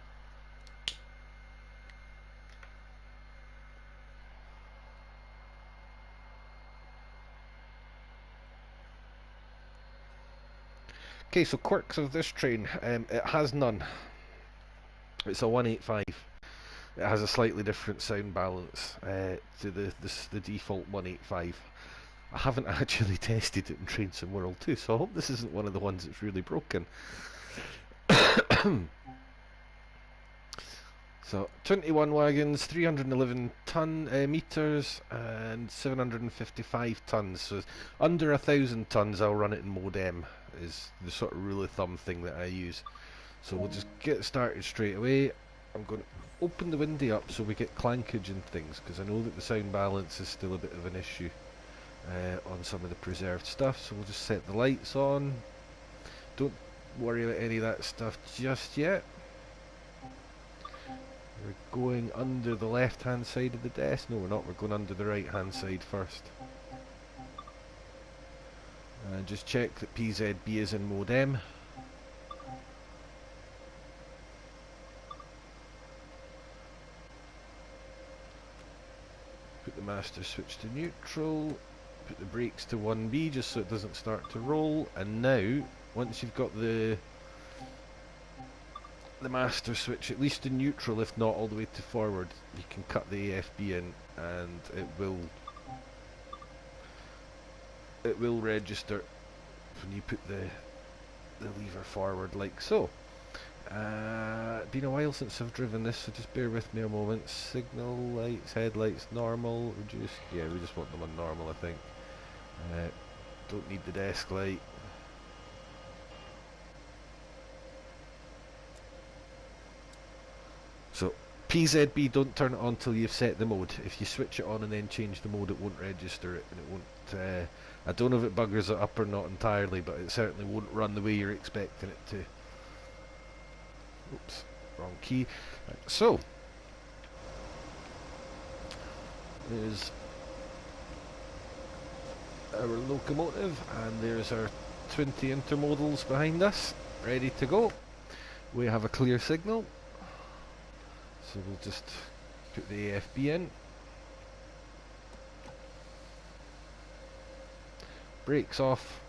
Okay, so quirks of this train. It has none. It's a 185. It has a slightly different sound balance to the default 185. I haven't actually tested it in Train Sim World 2, so I hope this isn't one of the ones that's really broken. So 21 wagons, 311 ton meters, and 755 tons. So under 1,000 tons, I'll run it in Mode M. Is the sort of rule of thumb thing that I use. So we'll just get started straight away. I'm going to open the window up so we get clankage and things, because I know that the sound balance is still a bit of an issue on some of the preserved stuff. So we'll just set the lights on. Don't worry about any of that stuff just yet. We're going under the left hand side of the desk. No, we're not. We're going under the right hand side first. And just check that PZB is in Mode M. Put the master switch to neutral. Put the brakes to 1B just so it doesn't start to roll. And now, once you've got the master switch at least in neutral, if not all the way to forward, you can cut the AFB in and it will register when you put the lever forward like so. Been a while since I've driven this, so just bear with me a moment. Signal lights, headlights, normal, reduce. Yeah, we just want them on normal, I think. Don't need the desk light. So PZB, don't turn it on until you've set the mode. If you switch it on and then change the mode, it won't register it, and it won't. I don't know if it buggers it up or not entirely, but it certainly won't run the way you're expecting it to. Oops, wrong key. Right, so there's our locomotive, and there's our 20 intermodals behind us, ready to go. We have a clear signal. So we'll just put the AFB in. Brakes off.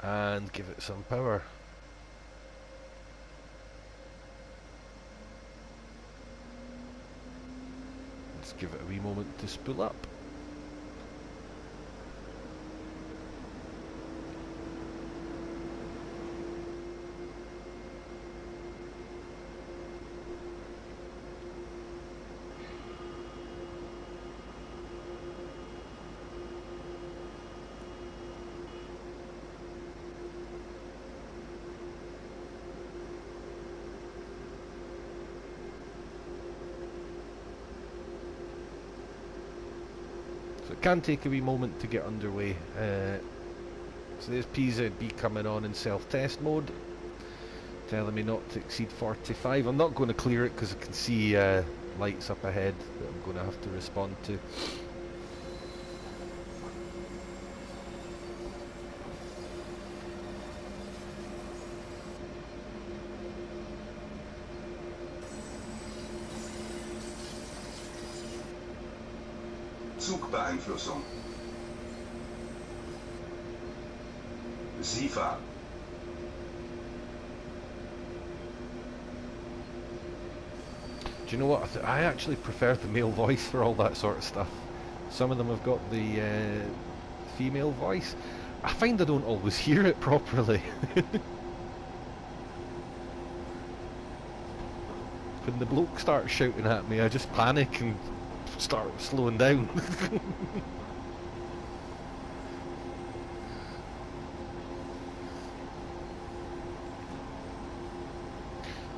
And give it some power. Let's give it a wee moment to spool up. So it can take a wee moment to get underway. So there's PZB coming on in self-test mode, telling me not to exceed 45. I'm not going to clear it because I can see lights up ahead that I'm going to have to respond to. Zugbeeinflussung. SIFA. Do you know what? I actually prefer the male voice for all that sort of stuff. Some of them have got the female voice. I find I don't always hear it properly. when the bloke starts shouting at me, I just panic and start slowing down.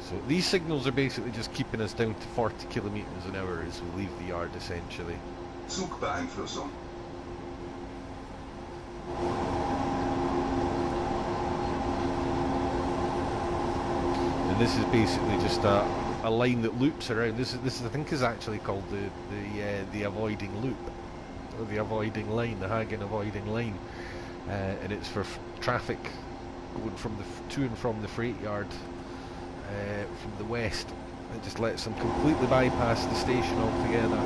So these signals are basically just keeping us down to 40 kilometers an hour as we leave the yard, essentially. Zugbeeinflussung. And this is basically just a line that loops around. This I think is actually called the avoiding loop, or the avoiding line, the Hagen avoiding line, and it's for traffic going from to and from the freight yard from the west. It just lets them completely bypass the station altogether.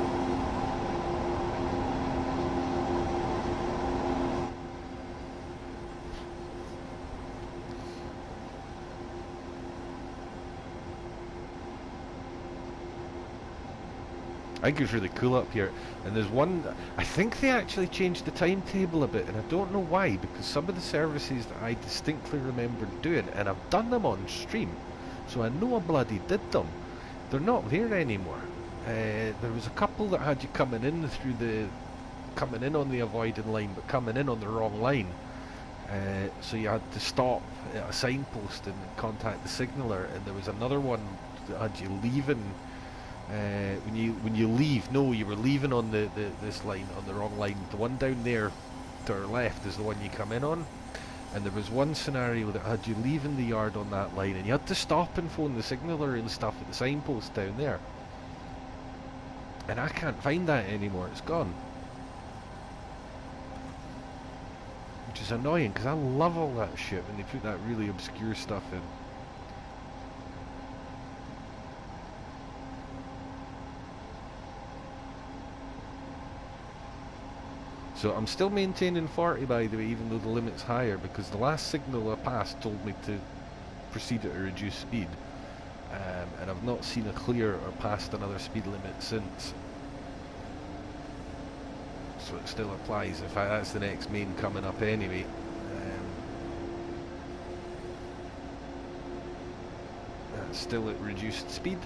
I think it's really cool up here, and there's one, I think they actually changed the timetable a bit, and I don't know why, because some of the services that I distinctly remember doing, and I've done them on stream, so I know I bloody did them, they're not there anymore. There was a couple that had you coming in on the avoiding line, but coming in on the wrong line, so you had to stop at a signpost and contact the signaller, and there was another one that had you leaving. When you leave, no, you were leaving on this line, on the wrong line. The one down there to our left is the one you come in on, and there was one scenario that had you leaving the yard on that line, and you had to stop and phone the signaller and stuff at the signpost down there. And I can't find that anymore, it's gone. Which is annoying, because I love all that shit when they put that really obscure stuff in. So I'm still maintaining 40, by the way, even though the limit's higher, because the last signal I passed told me to proceed at a reduced speed, and I've not seen a clear or passed another speed limit since. So it still applies. In fact, that's the next main coming up anyway. That's still at reduced speed.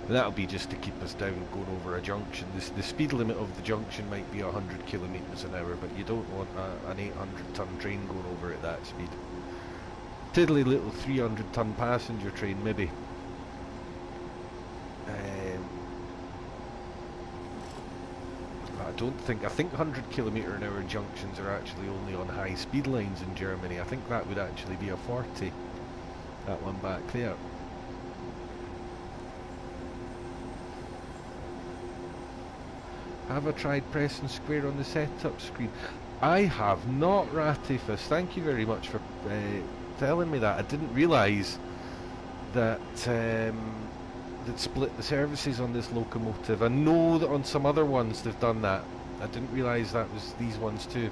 That'll be just to keep us down going over a junction. The speed limit of the junction might be 100 kilometers an hour, but you don't want an 800-ton train going over at that speed. Tiddly little 300-ton passenger train, maybe. I think 100 kilometer an hour junctions are actually only on high speed lines in Germany. I think that would actually be a 40. That one back there. Have I tried pressing square on the setup screen? I have not, Ratifus. Thank you very much for telling me that. I didn't realise that that split the services on this locomotive. I know that on some other ones they've done that. I didn't realise that was these ones too.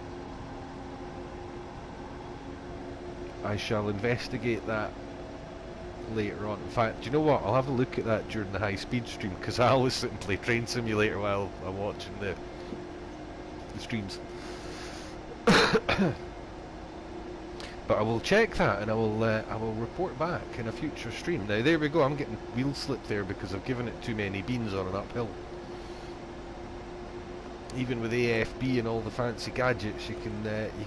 I shall investigate that later on. In fact, do you know what? I'll have a look at that during the high speed stream, because I always sit and play Train Simulator while I'm watching the streams. But I will check that, and I will report back in a future stream. Now there we go. I'm getting wheel slip there because I've given it too many beans on an uphill. Even with AFB and all the fancy gadgets, you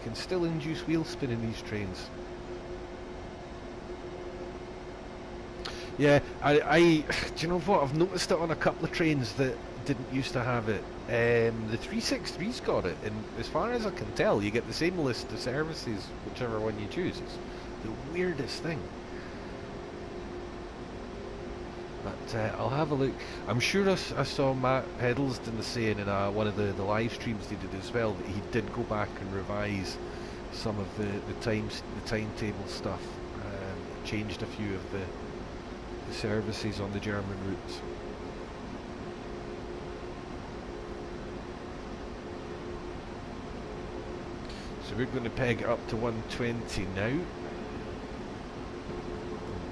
can still induce wheel spin in these trains. Yeah, do you know what? I've noticed it on a couple of trains that didn't used to have it. The 363's got it, and as far as I can tell, you get the same list of services, whichever one you choose. It's the weirdest thing. But I'll have a look. I'm sure I saw Matt Heddleston saying in one of the live streams they did as well that he did go back and revise some of the timetable stuff. Changed a few of the services on the German routes. So we're going to peg it up to 120 now.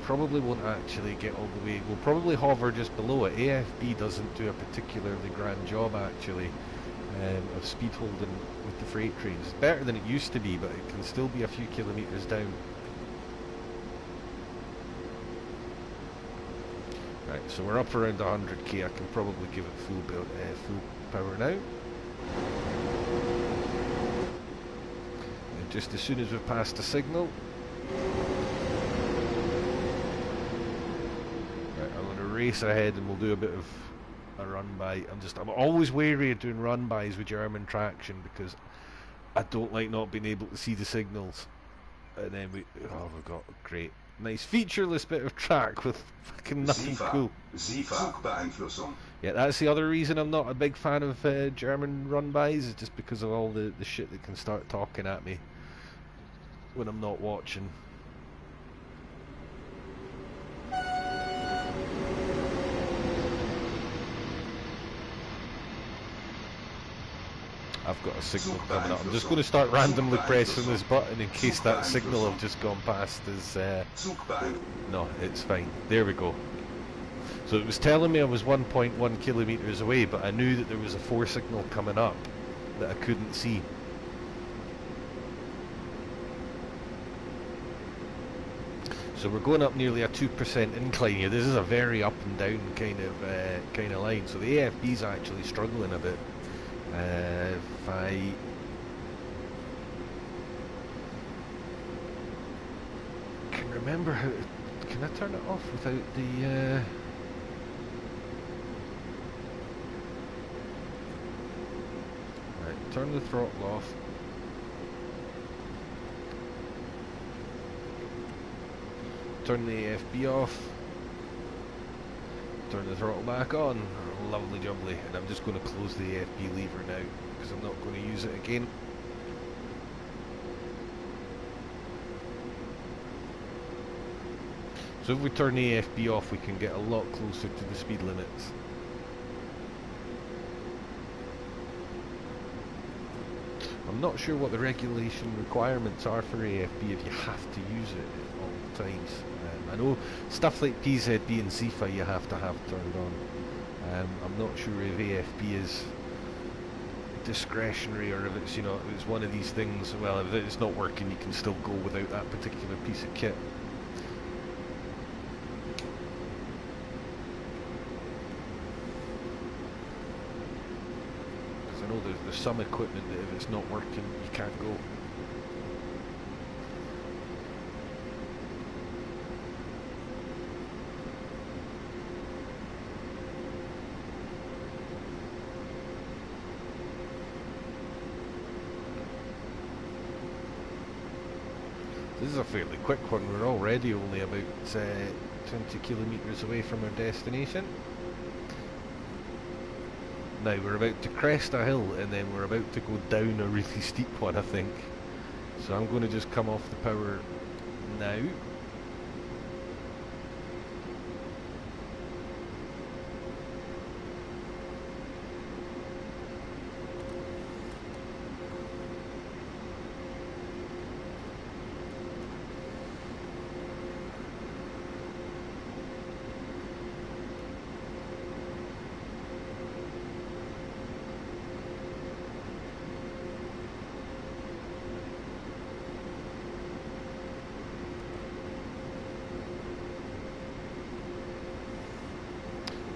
Probably won't actually get all the way. We'll probably hover just below it. AFB doesn't do a particularly grand job actually of speed holding with the freight trains. It's better than it used to be, but it can still be a few kilometres down. Right, so we're up around 100k. I can probably give it full power now. And just as soon as we pass the signal, right, I'm going to race ahead and we'll do a bit of a run by. I'm always wary of doing run bys with German traction because I don't like not being able to see the signals. And then we've got a great, nice featureless bit of track with fucking nothing cool. Zugbeeinflussung. Yeah, that's the other reason I'm not a big fan of German run-bys, is just because of all the shit that can start talking at me when I'm not watching. I've got a signal coming up. I'm just going to start randomly pressing this button in case that signal I've just gone past is... no, it's fine. There we go. So it was telling me I was 1.1 kilometres away, but I knew that there was a 4 signal coming up that I couldn't see. So we're going up nearly a 2% incline here. This is a very up and down kind of line. So the AFB's actually struggling a bit. If I can remember how to, can I turn it off without the right, turn the throttle off. Turn the AFB off. Turn the throttle back on. Lovely jubbly. And I'm just going to close the AFB lever now because I'm not going to use it again. So if we turn the AFB off, we can get a lot closer to the speed limits. I'm not sure what the regulation requirements are for AFB if you have to use it at all times. I know stuff like PZB and CIFA you have to have turned on. I'm not sure if AFB is discretionary or if it's, you know, it's one of these things, well, if it's not working you can still go without that particular piece of kit. Because I know there's some equipment that if it's not working you can't go. This is a fairly quick one. We're already only about 20 kilometres away from our destination. Now we're about to crest a hill and then we're about to go down a really steep one, I think. So I'm going to just come off the power now.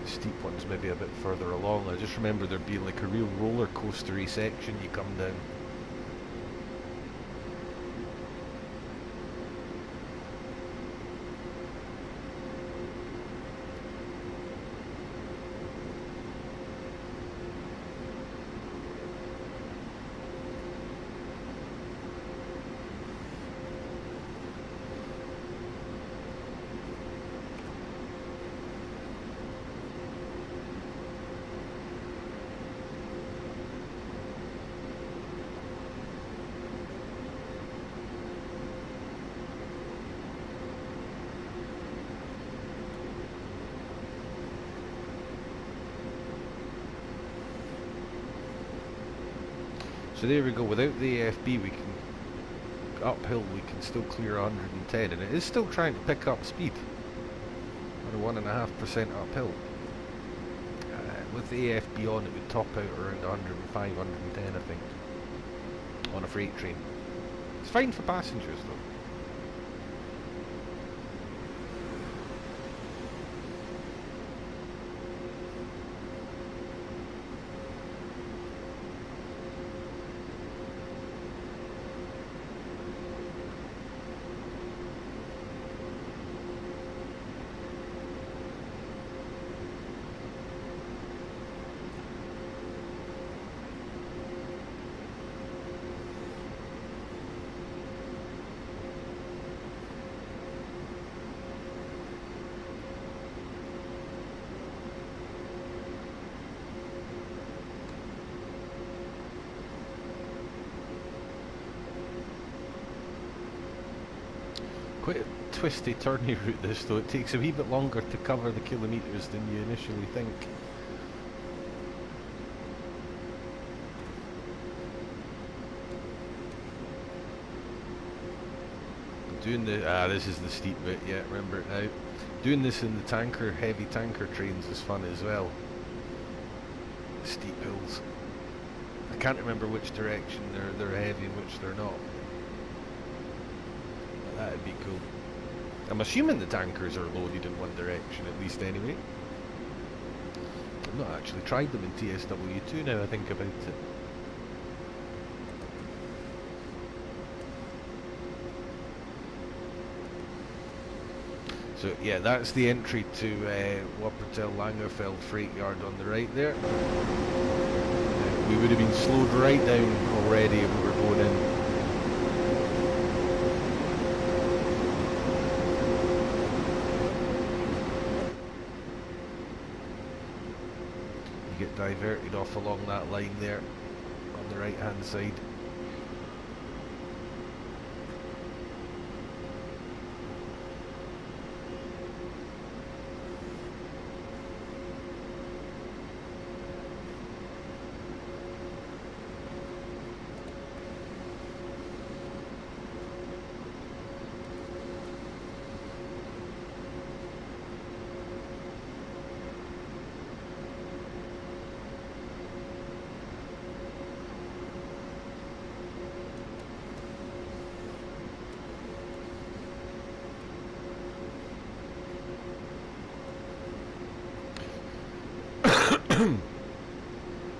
Steep ones maybe a bit further along. I just remember there being like a real roller coastery section you come down. So there we go, without the AFB we can, uphill we can still clear 110 and it is still trying to pick up speed at a 1.5% uphill. With the AFB on it would top out around 105, 110 I think, on a freight train. It's fine for passengers though. Quite a twisty, turny route this, though. It takes a wee bit longer to cover the kilometres than you initially think. Doing the this is the steep bit. Yeah, remember it now. Doing this in the heavy tanker trains is fun as well. Steep hills. I can't remember which direction they're heavy and which they're not. But that'd be cool. I'm assuming the tankers are loaded in one direction, at least anyway. I've not actually tried them in TSW2 now I think about it. So yeah, that's the entry to Wuppertal Langerfeld freight yard on the right there. We would have been slowed right down already if we were going in. You get diverted off along that line there on the right hand side.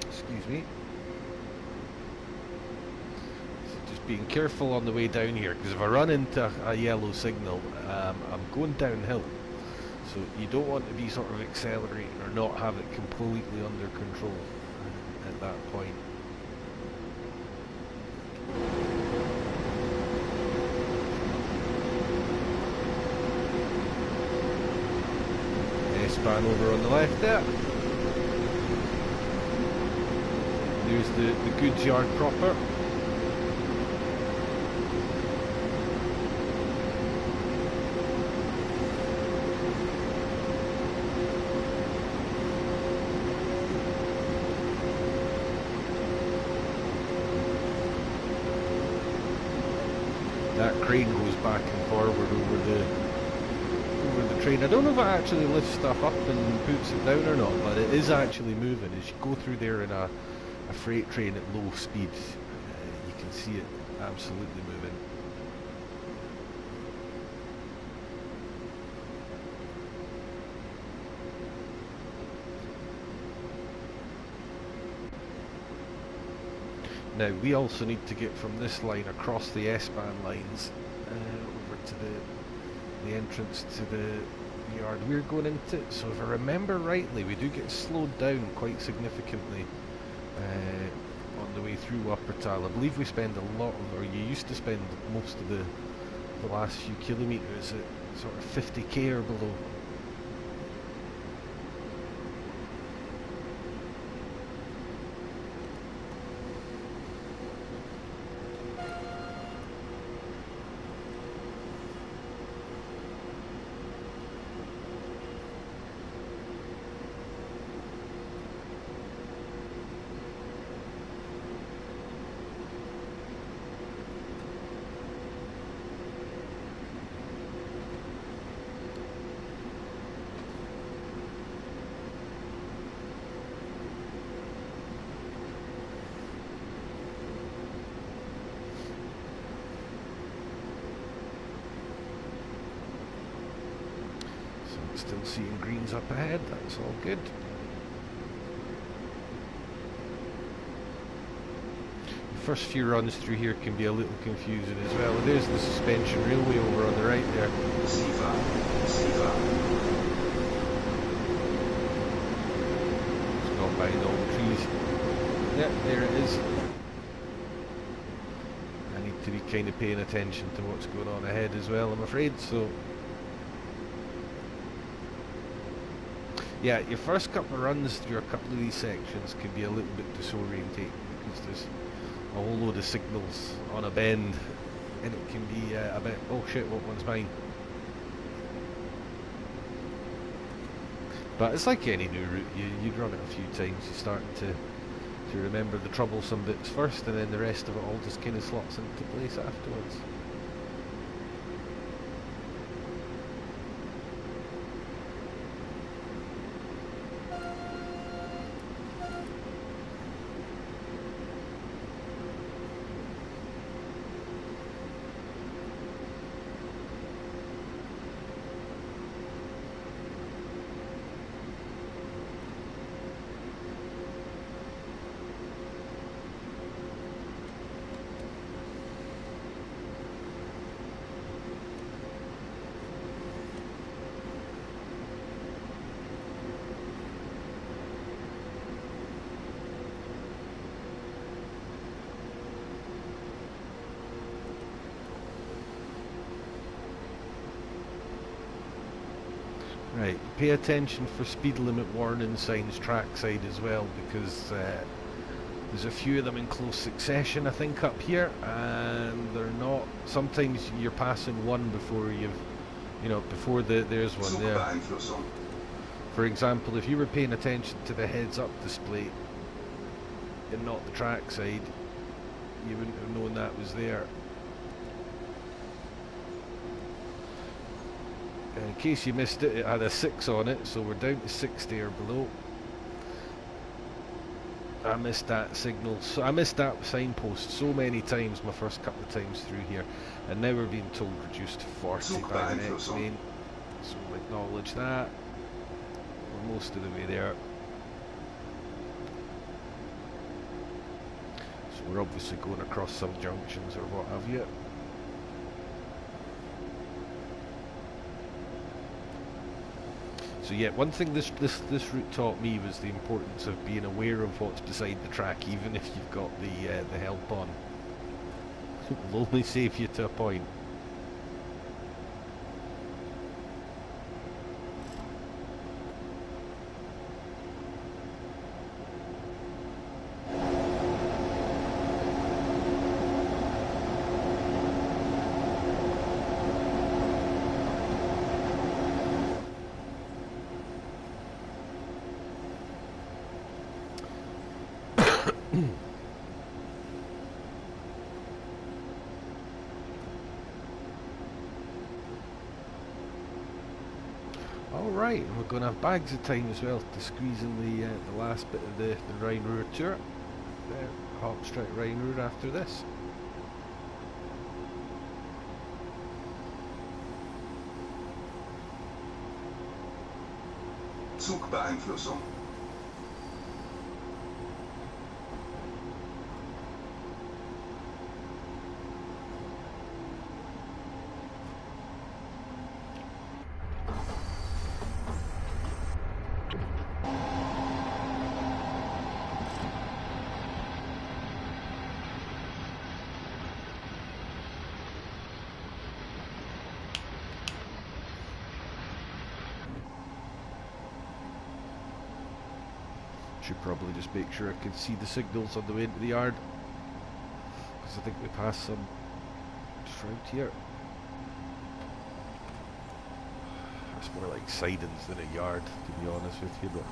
Excuse me. So just being careful on the way down here, because if I run into a yellow signal, I'm going downhill. So you don't want to be sort of accelerating or not have it completely under control at that point. S-Bahn over on the left there. There's the goods yard proper. That crane goes back and forward over the train. I don't know if it actually lifts stuff up and puts it down or not, but it is actually moving. As you go through there in a freight train at low speed, you can see it absolutely moving. Now we also need to get from this line across the S-Bahn lines over to the entrance to the yard we're going into. So if I remember rightly, we do get slowed down quite significantly on the way through Wuppertal. I believe we spend a lot of, or you used to spend most of the last few kilometres at sort of 50k or below. Still seeing greens up ahead, that's all good. The first few runs through here can be a little confusing as well. There's the suspension railway over on the right there. Siva. It's gone behind all the trees. Yeah, there it is. I need to be kind of paying attention to what's going on ahead as well, I'm afraid, so... Yeah, your first couple of runs through a couple of these sections can be a little bit disorientating because there's a whole load of signals on a bend and it can be a bit, oh shit, what one's mine? But it's like any new route, you run it a few times, you start to remember the troublesome bits first, and then the rest of it all just kind of slots into place afterwards. Right, pay attention for speed limit warning signs trackside as well, because there's a few of them in close succession, I think, up here, and they're not. Sometimes you're passing one before before there's one there. For example, if you were paying attention to the heads-up display and not the trackside, you wouldn't have known that was there. In case you missed it, it had a 6 on it, so we're down to 60 or below. I missed that signal, so I missed that signpost so many times my first couple of times through here, and now we're being told reduced to 40 by the next main, so we'll acknowledge that. We're most of the way there. So we're obviously going across some junctions or what have you. So yeah, one thing this route taught me was the importance of being aware of what's beside the track, even if you've got the help on. It will only save you to a point. Alright, and we're going to have bags of time as well to squeeze in the last bit of the Ruhr tour. Hop straight Ruhr after this. Zugbeeinflussung. Should probably just make sure I can see the signals on the way into the yard, because I think we passed some just right here. It's more like sidings than a yard, to be honest with you, but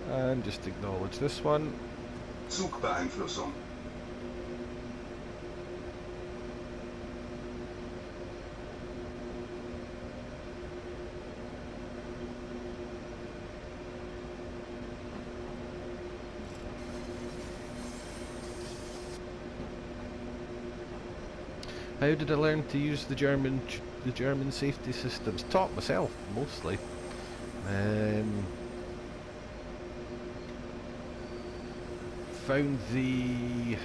and just acknowledge this one. Zugbeeinflussung. How did I learn to use the German safety systems? Taught myself mostly. Found the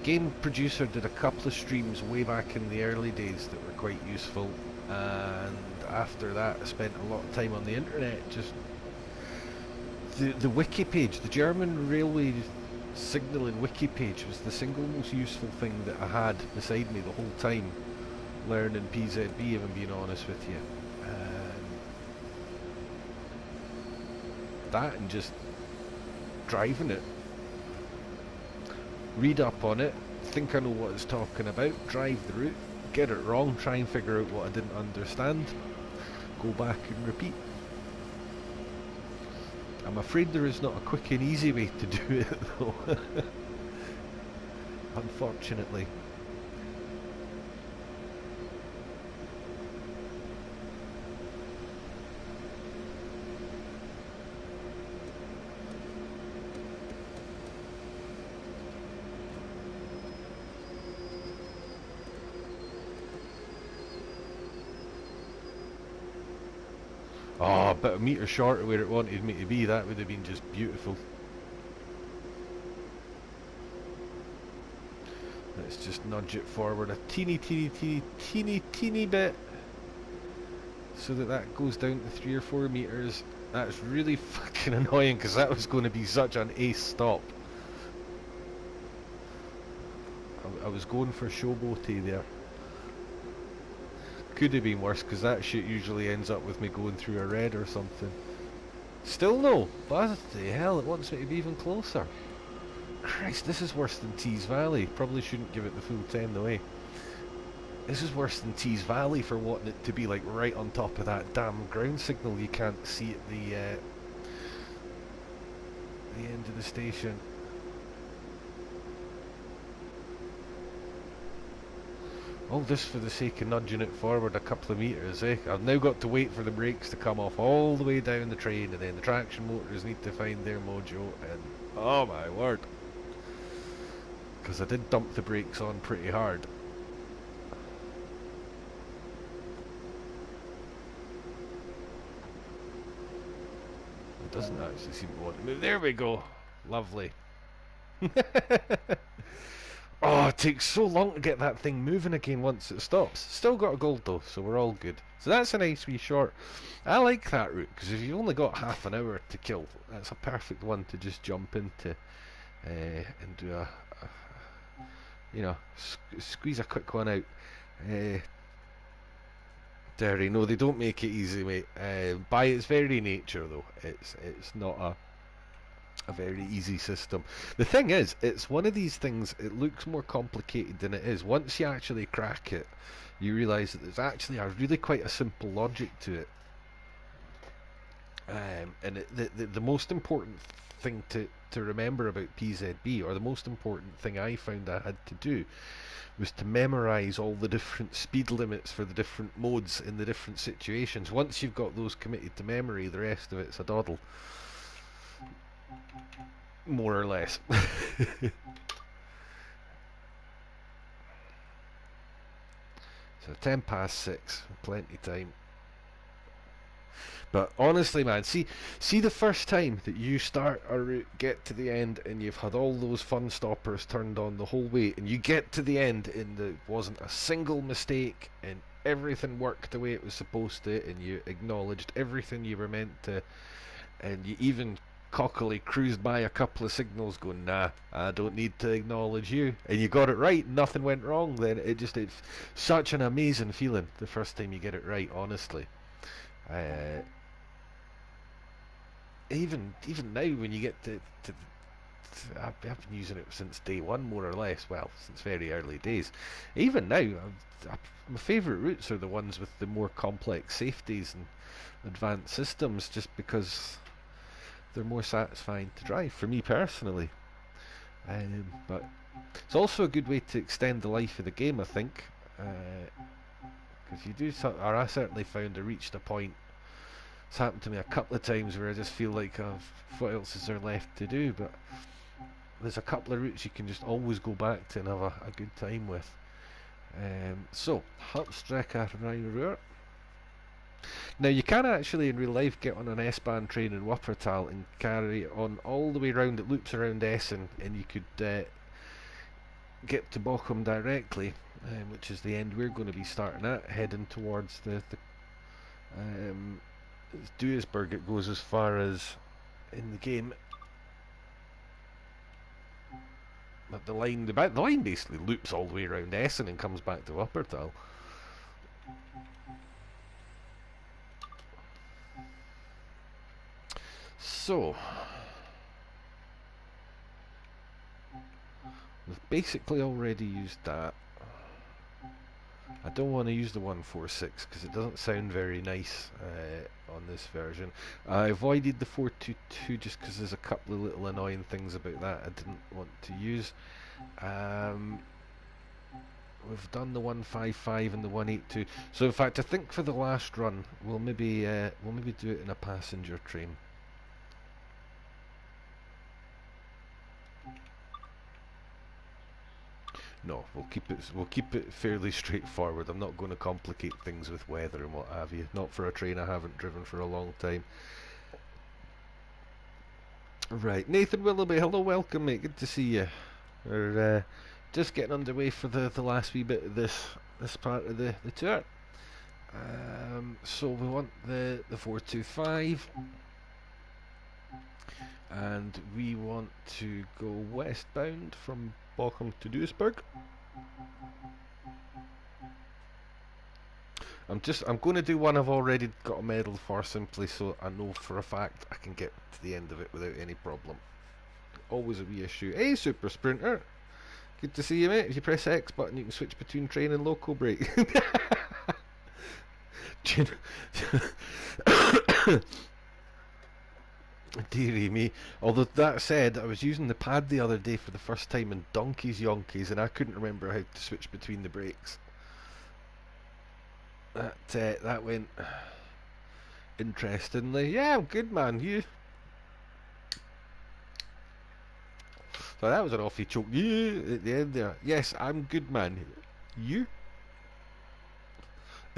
game producer did a couple of streams way back in the early days that were quite useful, and after that I spent a lot of time on the internet. Just the wiki page, the German railway signalling wiki page was the single most useful thing that I had beside me the whole time learning PZB, if I'm being honest with you. That and just driving it, read up on it, think I know what it's talking about, drive the route, get it wrong, try and figure out what I didn't understand, go back and repeat. I'm afraid there is not a quick and easy way to do it though. Unfortunately. Oh, but a metre short of where it wanted me to be, that would have been just beautiful. Let's just nudge it forward a teeny bit, so that goes down to 3 or 4 metres. That's really fucking annoying, because that was going to be such an ace stop. I was going for showboaty there. Could have been worse, because that shit usually ends up with me going through a red or something. Still no, what the hell, it wants me to be even closer. Christ, this is worse than Tees Valley. Probably shouldn't give it the full 10 the way. This is worse than Tees Valley for wanting it to be like right on top of that damn ground signal you can't see at the end of the station. All this for the sake of nudging it forward a couple of metres, eh? I've now got to wait for the brakes to come off all the way down the train, and then the traction motors need to find their mojo, and oh my word. Because I did dump the brakes on pretty hard. It doesn't actually seem to want to move. There we go. Lovely. Oh, it takes so long to get that thing moving again once it stops. Still got a gold though, so we're all good. So that's a nice wee short. I like that route, because if you've only got half an hour to kill, that's a perfect one to just jump into and do a you know, squeeze a quick one out. Derry, no, they don't make it easy, mate. By its very nature, though, it's not a very easy system. The thing is, it's one of these things, it looks more complicated than it is. Once you actually crack it, you realise that there's actually a really quite a simple logic to it. And the most important thing to remember about PZB, or the most important thing I found I had to do, was to memorise all the different speed limits for the different modes in the different situations. Once you've got those committed to memory, the rest of it's a doddle. More or less. So 10 past 6, plenty time. But honestly, man, see the first time that you start a route, get to the end, and you've had all those fun stoppers turned on the whole way, and you get to the end and there wasn't a single mistake, and everything worked the way it was supposed to, and you acknowledged everything you were meant to, and you even cockily cruised by a couple of signals going, nah, I don't need to acknowledge you, and you got it right, nothing went wrong, then it's such an amazing feeling the first time you get it right, honestly. Even now, when you get to I've been using it since day one, more or less. Well, since very early days. Even now, my favourite routes are the ones with the more complex safeties and advanced systems, just because they're more satisfying to drive for me personally. But it's also a good way to extend the life of the game, I think, because you do. Or I certainly found I reached a point. It's happened to me a couple of times where I just feel like what else is there left to do, but there's a couple of routes you can just always go back to and have a good time with. So, Hupstrecker Ruhr. Now you can actually in real life get on an S-Bahn train in Wuppertal and carry on all the way round. It loops around Essen, and you could get to Bochum directly. which is the end we're going to be starting at, heading towards the it's Duisburg. It goes as far as in the game. But the line basically loops all the way around Essen and comes back to Wuppertal. So we've basically already used that. I don't want to use the 146 because it doesn't sound very nice on this version. I avoided the 422 just because there's a couple of little annoying things about that I didn't want to use. We've done the 155 and the 182. So in fact, I think for the last run, we'll maybe do it in a passenger train. No, we'll keep it fairly straightforward. I'm not going to complicate things with weather and what have you. Not for a train I haven't driven for a long time. Right, Nathan Willoughby, hello, welcome mate, good to see you. We're just getting underway for the last wee bit of this part of the tour. So we want the 425, and we want to go westbound from Bochum to Duisburg. I'm going to do one I've already got a medal for, simply so I know for a fact I can get to the end of it without any problem. Always a wee issue. Hey, Super Sprinter, good to see you, mate. If you press X button, you can switch between train and local brake. Dearie me. Although that said, I was using the pad the other day for the first time in Donkey's Yonkeys, and I couldn't remember how to switch between the brakes. That went interestingly. Yeah, I'm good, man. You? So that was an awfully choke. Yeah, at the end there. Yes, I'm good, man. You?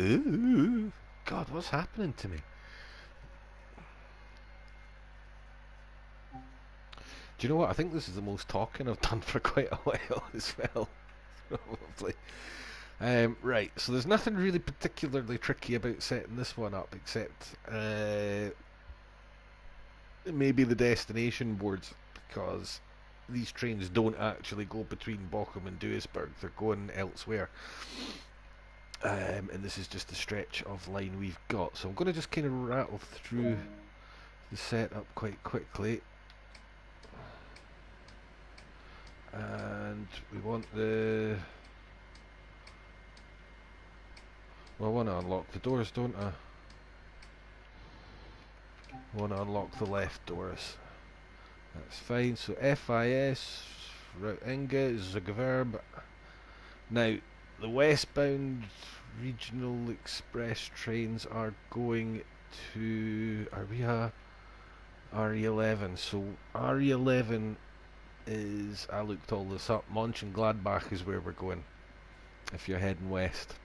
Ooh, God, what's happening to me? Do you know what? I think this is the most talking I've done for quite a while as well. Probably. Right, so there's nothing really particularly tricky about setting this one up, except maybe the destination boards, because these trains don't actually go between Bochum and Duisburg, they're going elsewhere. And this is just the stretch of line we've got, so I'm going to just kind of rattle through the setup quite quickly. And we want the... Well, I want to unlock the doors, don't I? I want to unlock the left doors. That's fine. So FIS, Route Inga, Zugverb. Now, the westbound regional express trains are going to... Are we a RE11? So RE11 is... I looked all this up. Mönchengladbach is where we're going, if you're heading west.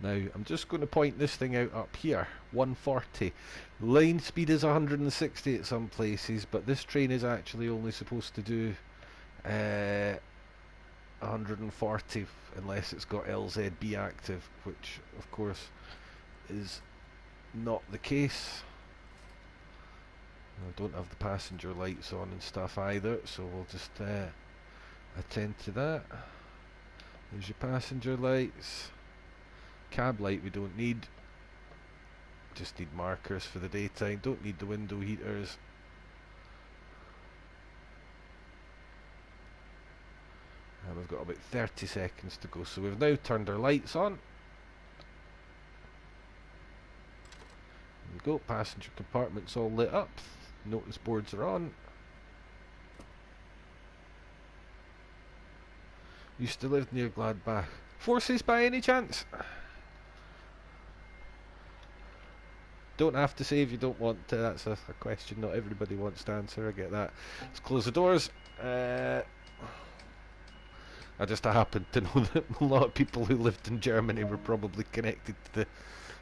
Now, I'm just going to point this thing out up here, 140. Line speed is 160 at some places, but this train is actually only supposed to do 140 unless it's got LZB active, which of course is not the case. I don't have the passenger lights on and stuff either, so we'll just attend to that. There's your passenger lights. Cab light we don't need, just need markers for the daytime, don't need the window heaters. And we've got about 30 seconds to go, so we've now turned our lights on. There we go, passenger compartment's all lit up, notice boards are on. Used to live near Gladbach. Forces by any chance? Don't have to say if you don't want to. That's a question not everybody wants to answer. I get that. Let's close the doors. I just happen to know that a lot of people who lived in Germany were probably connected to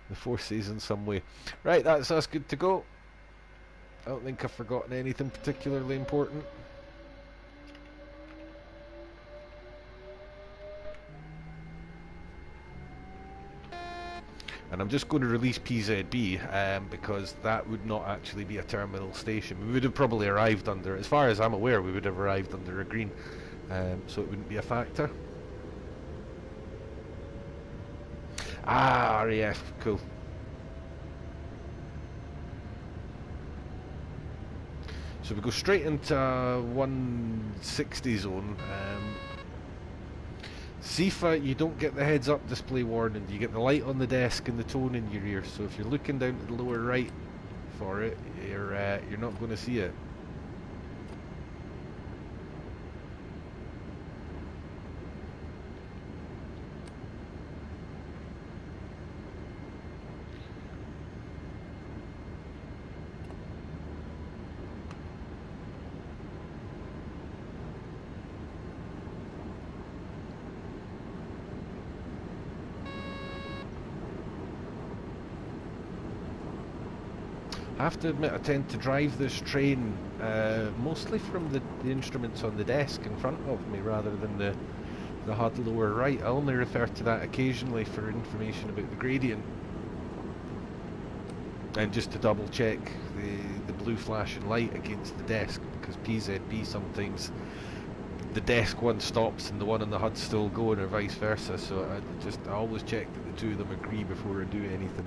the forces in some way. Right, that's us good to go. I don't think I've forgotten anything particularly important. And I'm just going to release PZB because that would not actually be a terminal station. We would have probably arrived under, as far as I'm aware, we would have arrived under a green, so it wouldn't be a factor. Ah, RAF, cool. So we go straight into 160 zone. SIFA, you don't get the heads up display warning, you get the light on the desk and the tone in your ear, so if you're looking down to the lower right for it, you're not going to see it. I have to admit, I tend to drive this train mostly from the instruments on the desk in front of me rather than the HUD lower right. I only refer to that occasionally for information about the gradient and just to double check the blue flashing light against the desk, because PZB sometimes the desk one stops and the one on the HUD's still going, or vice versa, so I always check that the two of them agree before I do anything.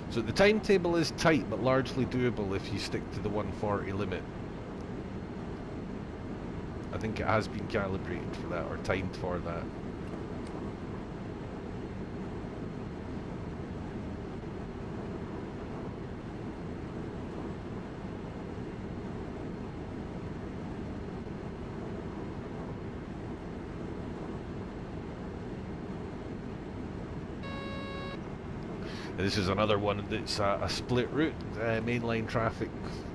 So the timetable is tight, but largely doable if you stick to the 140 limit. I think it has been calibrated for that, or timed for that. This is another one that's a split route. Mainline traffic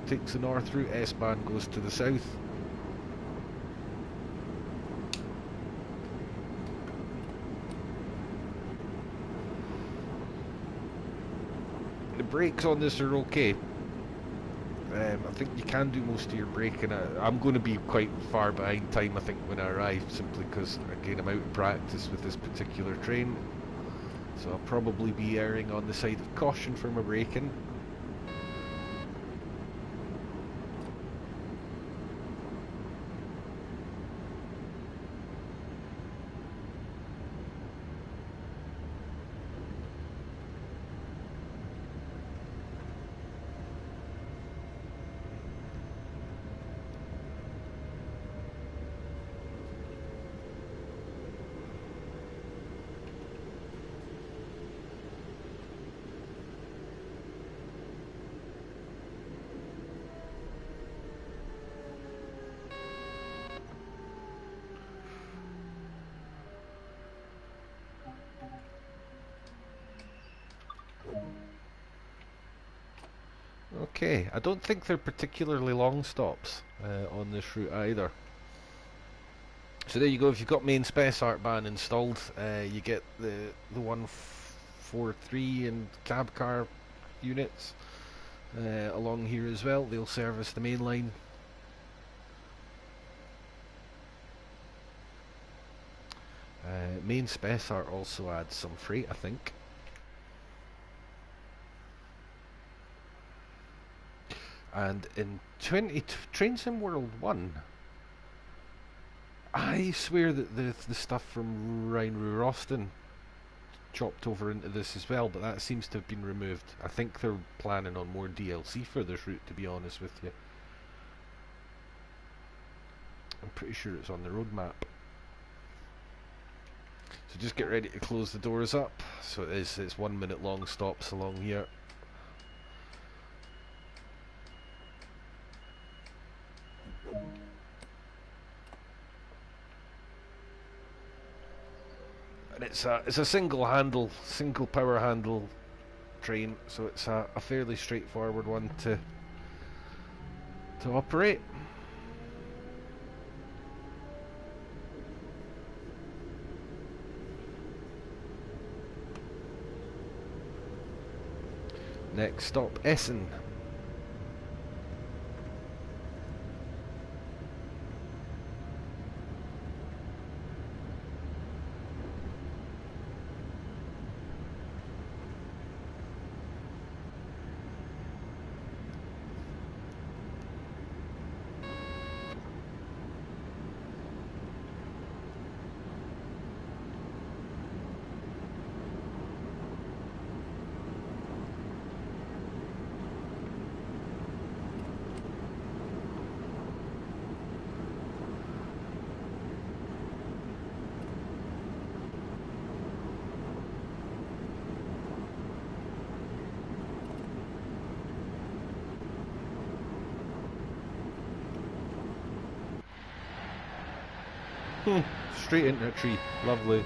takes the north route, S-Bahn goes to the south. The brakes on this are okay. I think you can do most of your braking. I'm going to be quite far behind time, I think, when I arrive, simply because, again, I'm out of practice with this particular train. So I'll probably be erring on the side of caution for my braking. Okay, I don't think they're particularly long stops on this route either. So there you go. If you've got main Spessartbahn installed, you get the 143 and cab car units along here as well. They'll service the main line. Main Spessart also adds some freight, I think. And in Train Sim World 1, I swear that the stuff from Ruhr Austin chopped over into this as well, but that seems to have been removed. I think they're planning on more DLC for this route, to be honest with you. I'm pretty sure it's on the roadmap. So just get ready to close the doors up. So it's 1 minute long stops along here. And it's a single power handle train, so it's a fairly straightforward one to operate. Next stop, Essen. Straight into a tree. Lovely.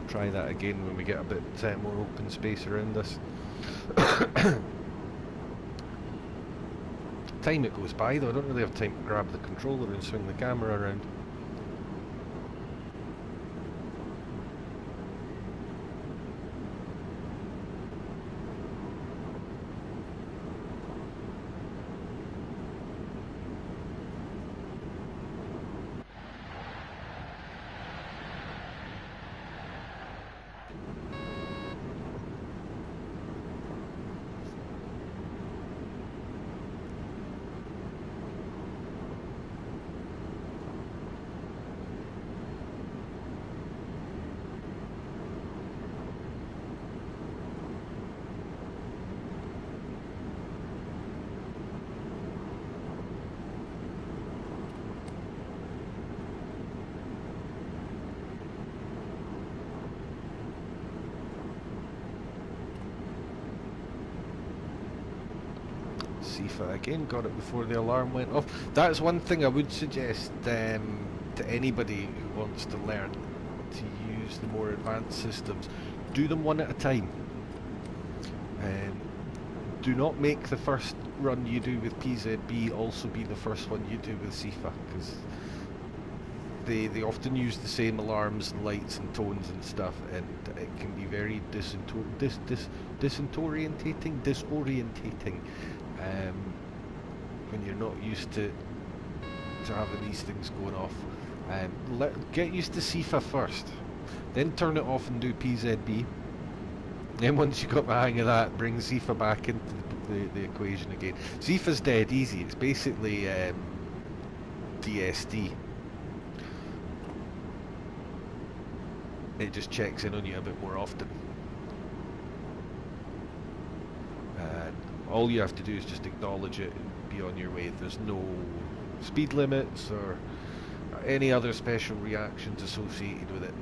Try that again when we get a bit more open space around us. Time it goes by though, I don't really have time to grab the controller and swing the camera around. Sifa again, got it before the alarm went off. That's one thing I would suggest to anybody who wants to learn to use the more advanced systems. Do them one at a time. Do not make the first run you do with PZB also be the first one you do with Sifa, because they often use the same alarms and lights and tones and stuff, and it can be very disorientating when you're not used to having these things going off. Get used to Sifa first, then turn it off and do PZB. Then once you got the hang of that, bring Sifa back into the equation again. Sifa's dead easy. It's basically DSD. It just checks in on you a bit more often. All you have to do is just acknowledge it and be on your way. There's no speed limits or any other special reactions associated with it.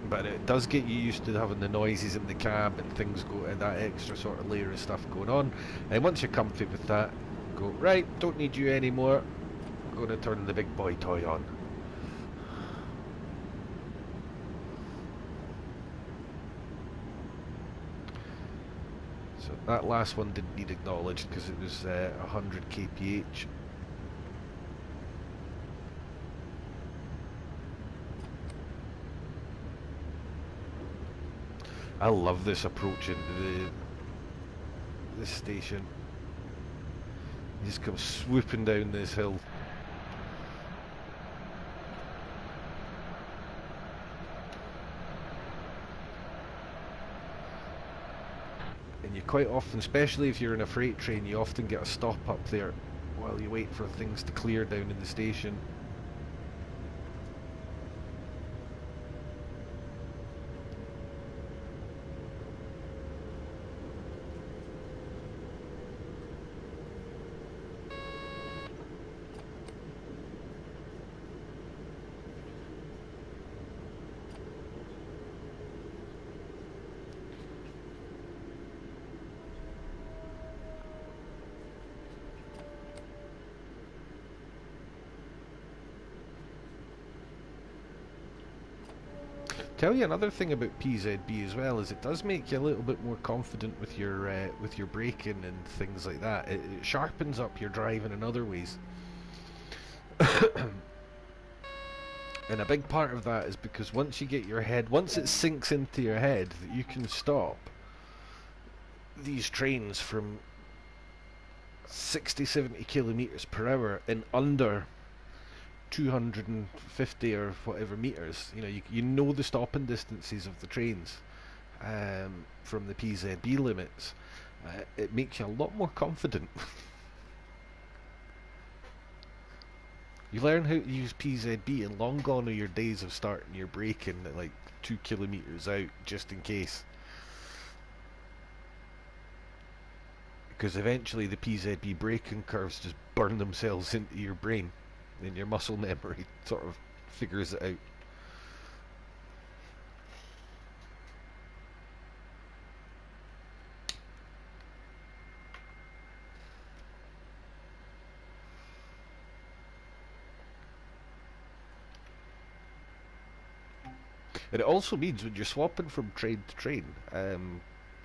But it does get you used to having the noises in the cab and things go, and that extra sort of layer of stuff going on. And once you're comfy with that, go, right, don't need you anymore. I'm going to turn the big boy toy on. So that last one didn't need acknowledged because it was 100 kph. I love this approach into this station. You just come swooping down this hill. And you quite often, especially if you're in a freight train, you often get a stop up there while you wait for things to clear down in the station. Tell you another thing about PZB as well is it does make you a little bit more confident with your braking and things like that. It sharpens up your driving in other ways. And a big part of that is because once it sinks into your head that you can stop these trains from 60, 70 kilometres per hour in under 250 or whatever meters. You know the stopping distances of the trains from the PZB limits. It makes you a lot more confident. You learn how to use PZB, and long gone are your days of starting your braking at like 2 kilometres out just in case. Because eventually the PZB braking curves just burn themselves into your brain, and your muscle memory sort of figures it out. And it also means when you're swapping from train to train,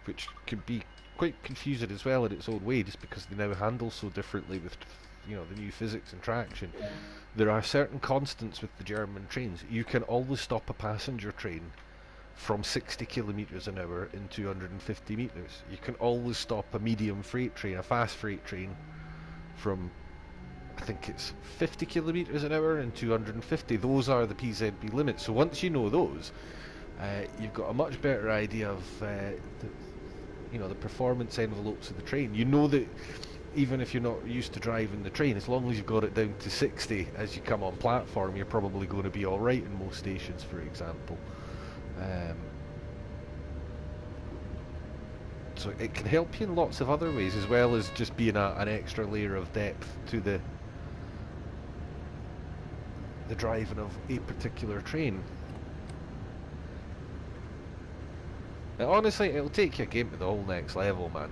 which can be quite confusing as well in its own way, just because they now handle so differently with the new physics and traction. There are certain constants with the German trains. You can always stop a passenger train from 60 kilometres an hour in 250 metres. You can always stop a medium freight train, a fast freight train, from I think it's 50 kilometres an hour and 250. Those are the PZB limits. So once you know those, you've got a much better idea of the performance envelopes of the train. You know that even if you're not used to driving the train, as long as you've got it down to 60 as you come on platform, you're probably going to be alright in most stations, for example. So it can help you in lots of other ways, as well as just being an extra layer of depth to the driving of a particular train. And honestly, it'll take your game to the whole next level, man.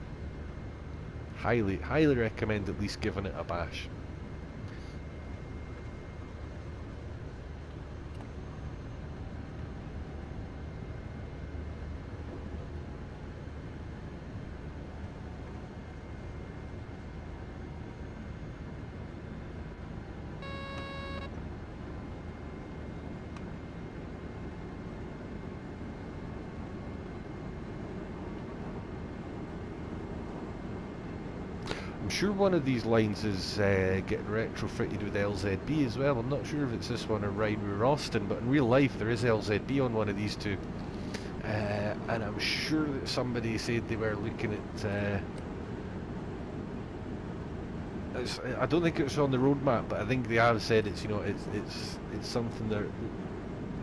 Highly recommend at least giving it a bash. I'm sure one of these lines is getting retrofitted with LZB as well. I'm not sure if it's this one or Ruhr Austin, but in real life there is LZB on one of these two. And I'm sure that somebody said they were looking at... I don't think it's on the roadmap, but I think they have said it's something that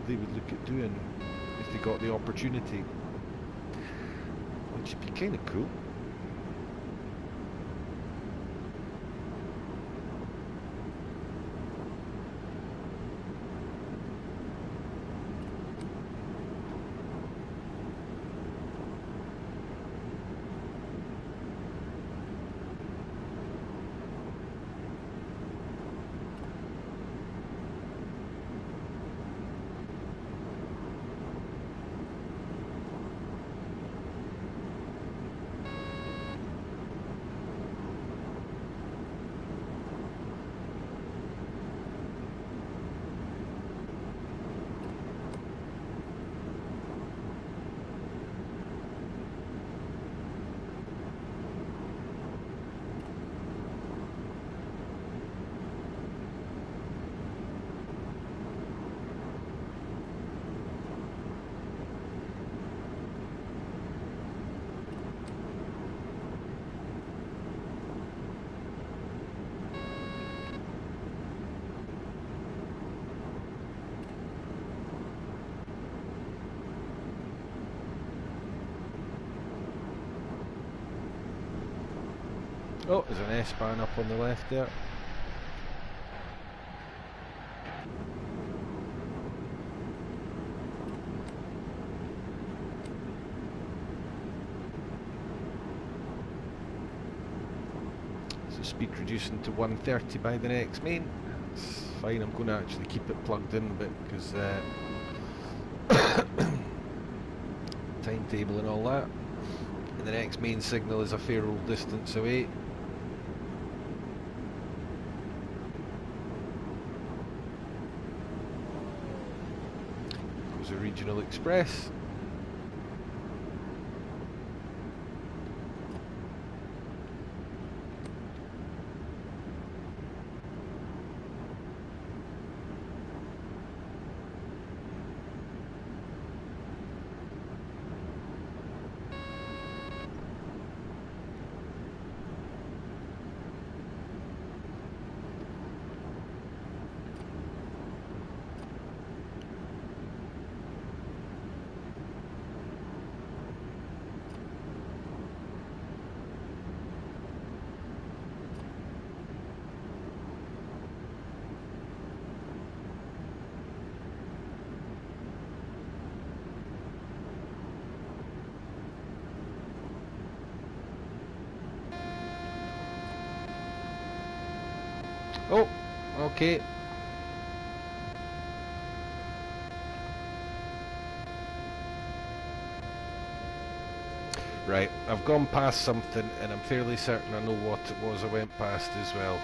they would look at doing if they got the opportunity, which would be kind of cool. Oh, there's an S-Bahn up on the left there. So speed reducing to 130 by the next main. It's fine, I'm going to actually keep it plugged in a bit because timetable and all that. And the next main signal is a fair old distance away. a regional express. Oh, okay. Right, I've gone past something and I'm fairly certain I know what it was I went past as well.